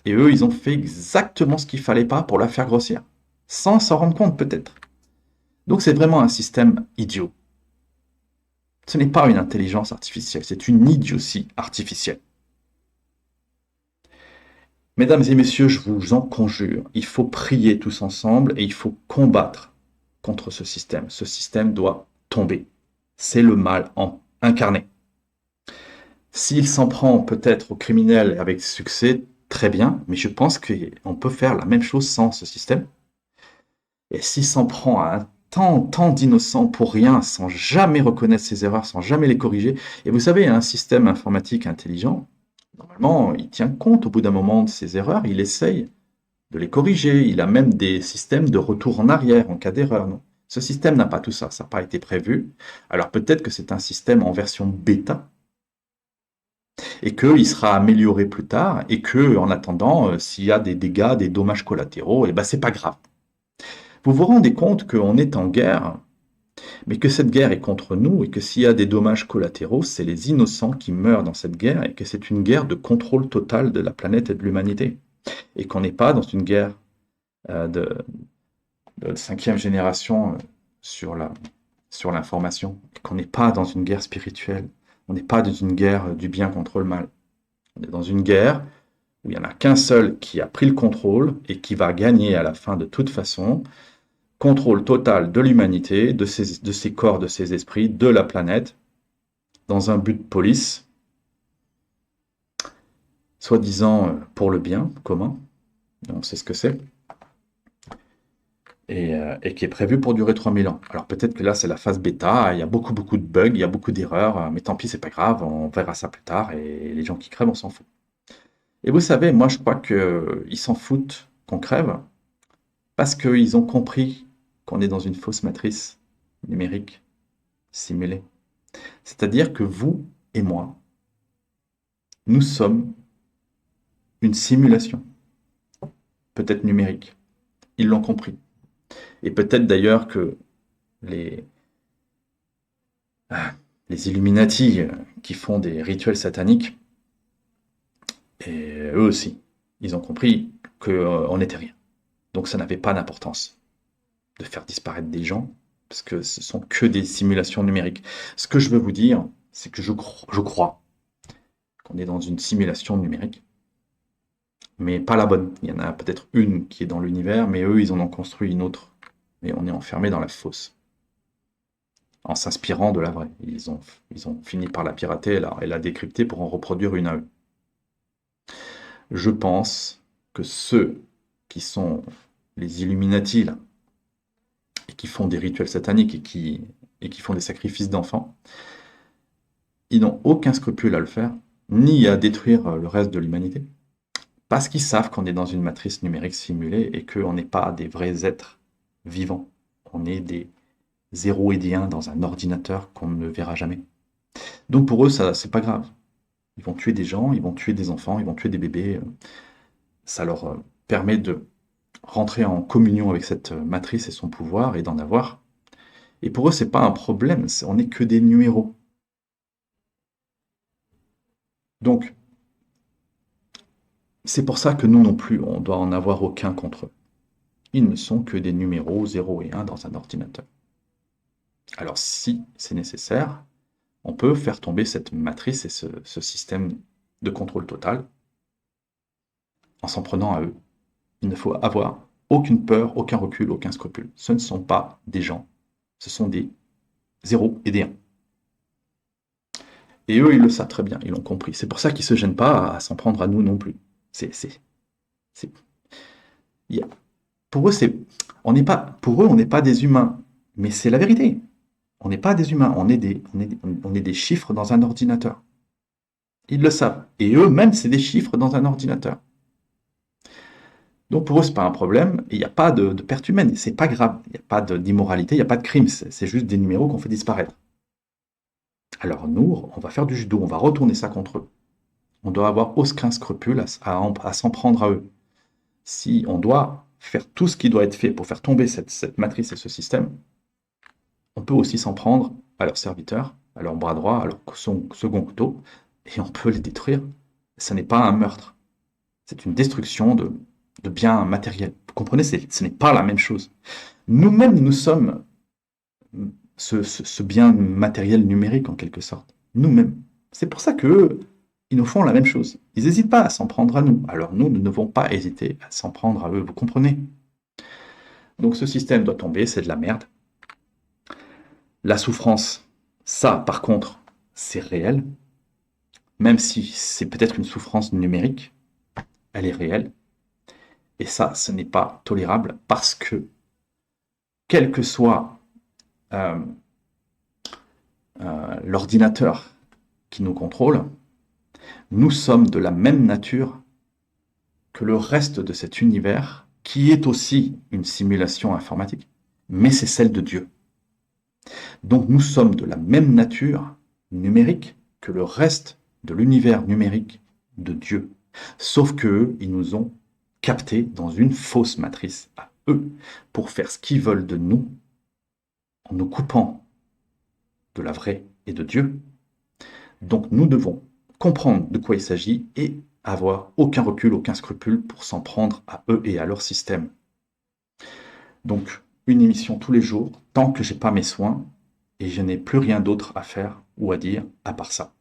Speaker 1: Et eux, ils ont fait exactement ce qu'il fallait pas pour la faire grossir, sans s'en rendre compte peut-être. Donc c'est vraiment un système idiot. Ce n'est pas une intelligence artificielle, c'est une idiotie artificielle. Mesdames et messieurs, je vous en conjure, il faut prier tous ensemble et il faut combattre contre ce système. Ce système doit tomber. C'est le mal incarné. S'il s'en prend peut-être aux criminels avec succès, très bien, mais je pense qu'on peut faire la même chose sans ce système. Et s'il s'en prend à un tant d'innocents pour rien, sans jamais reconnaître ses erreurs, sans jamais les corriger, et vous savez, un système informatique intelligent, normalement, il tient compte au bout d'un moment de ses erreurs, il essaye de les corriger. Il a même des systèmes de retour en arrière en cas d'erreur. Non. Ce système n'a pas tout ça, ça n'a pas été prévu. Alors peut-être que c'est un système en version bêta et qu'il sera amélioré plus tard et que, en attendant, s'il y a des dégâts, des dommages collatéraux, eh ben c'est pas grave. Vous vous rendez compte qu'on est en guerre, mais que cette guerre est contre nous et que s'il y a des dommages collatéraux, c'est les innocents qui meurent dans cette guerre et que c'est une guerre de contrôle total de la planète et de l'humanité. Et qu'on n'est pas dans une guerre de cinquième génération sur sur l'information, et qu'on n'est pas dans une guerre spirituelle, on n'est pas dans une guerre du bien contre le mal. On est dans une guerre où il n'y en a qu'un seul qui a pris le contrôle et qui va gagner à la fin de toute façon, contrôle total de l'humanité, de ses corps, de ses esprits, de la planète, dans un but de police, soi-disant pour le bien commun, on sait ce que c'est, et qui est prévu pour durer 3000 ans. Alors peut-être que là c'est la phase bêta, il y a beaucoup de bugs, il y a beaucoup d'erreurs, mais tant pis, c'est pas grave, on verra ça plus tard, et les gens qui crèvent, on s'en fout. Et vous savez, moi je crois qu'ils s'en foutent qu'on crève, parce qu'ils ont compris qu'on est dans une fausse matrice numérique simulée. C'est-à-dire que vous et moi, nous sommes une simulation, peut-être numérique. Ils l'ont compris. Et peut-être d'ailleurs que les, les Illuminati qui font des rituels sataniques, et eux aussi, ils ont compris qu'on n'était rien. Donc ça n'avait pas d'importance de faire disparaître des gens, parce que ce sont que des simulations numériques. Ce que je veux vous dire, c'est que je crois qu'on est dans une simulation numérique, mais pas la bonne. Il y en a peut-être une qui est dans l'univers, mais eux, ils en ont construit une autre. Et on est enfermé dans la fausse, en s'inspirant de la vraie. Ils ont fini par la pirater et la décrypter pour en reproduire une à eux. Je pense que ceux qui sont les Illuminati, là, et qui font des rituels sataniques et qui font des sacrifices d'enfants, ils n'ont aucun scrupule à le faire, ni à détruire le reste de l'humanité, parce qu'ils savent qu'on est dans une matrice numérique simulée et qu'on n'est pas des vrais êtres vivants. On est des zéros et des 1 dans un ordinateur qu'on ne verra jamais. Donc pour eux, ça, c'est pas grave. Ils vont tuer des gens, ils vont tuer des enfants, ils vont tuer des bébés. Ça leur permet de rentrer en communion avec cette matrice et son pouvoir et d'en avoir. Et pour eux, c'est pas un problème, on n'est que des numéros. Donc, c'est pour ça que nous non plus, on doit en avoir aucun contre eux. Ils ne sont que des numéros 0 et 1 dans un ordinateur. Alors si c'est nécessaire, on peut faire tomber cette matrice et ce système de contrôle total en s'en prenant à eux. Il ne faut avoir aucune peur, aucun recul, aucun scrupule. Ce ne sont pas des gens, ce sont des 0 et des 1. Et eux, ils le savent très bien, ils l'ont compris. C'est pour ça qu'ils ne se gênent pas à s'en prendre à nous non plus. C'est, pour eux, pour eux, on n'est pas des humains. Mais c'est la vérité. On n'est pas des humains, on est des chiffres dans un ordinateur. Ils le savent. Et eux-mêmes, c'est des chiffres dans un ordinateur. Donc pour eux, c'est pas un problème. Il n'y a pas de perte humaine. C'est pas grave. Il n'y a pas d'immoralité, il n'y a pas de crime. C'est juste des numéros qu'on fait disparaître. Alors nous, on va faire du judo, on va retourner ça contre eux. On doit avoir aucun scrupule à s'en prendre à eux. Si on doit faire tout ce qui doit être fait pour faire tomber cette matrice et ce système, on peut aussi s'en prendre à leurs serviteurs, à leur bras droit, à leur second couteau, et on peut les détruire. Ce n'est pas un meurtre. C'est une destruction de biens matériels. Vous comprenez, ce n'est pas la même chose. Nous-mêmes, nous sommes ce bien matériel numérique, en quelque sorte. Nous-mêmes. C'est pour ça qu'eux, ils nous font la même chose. Ils n'hésitent pas à s'en prendre à nous. Alors nous ne devons pas hésiter à s'en prendre à eux. Vous comprenez? Donc ce système doit tomber, c'est de la merde. La souffrance, ça, par contre, c'est réel. Même si c'est peut-être une souffrance numérique, elle est réelle. Et ça, ce n'est pas tolérable parce que, quel que soit l'ordinateur qui nous contrôle, Nous sommes de la même nature que le reste de cet univers, qui est aussi une simulation informatique, mais c'est celle de Dieu. Donc nous sommes de la même nature numérique que le reste de l'univers numérique de Dieu. Sauf qu'eux, ils nous ont captés dans une fausse matrice à eux, pour faire ce qu'ils veulent de nous, en nous coupant de la vraie et de Dieu. Donc nous devons comprendre de quoi il s'agit et avoir aucun recul, aucun scrupule pour s'en prendre à eux et à leur système. Donc une émission tous les jours, tant que j'ai pas mes soins, et je n'ai plus rien d'autre à faire ou à dire à part ça.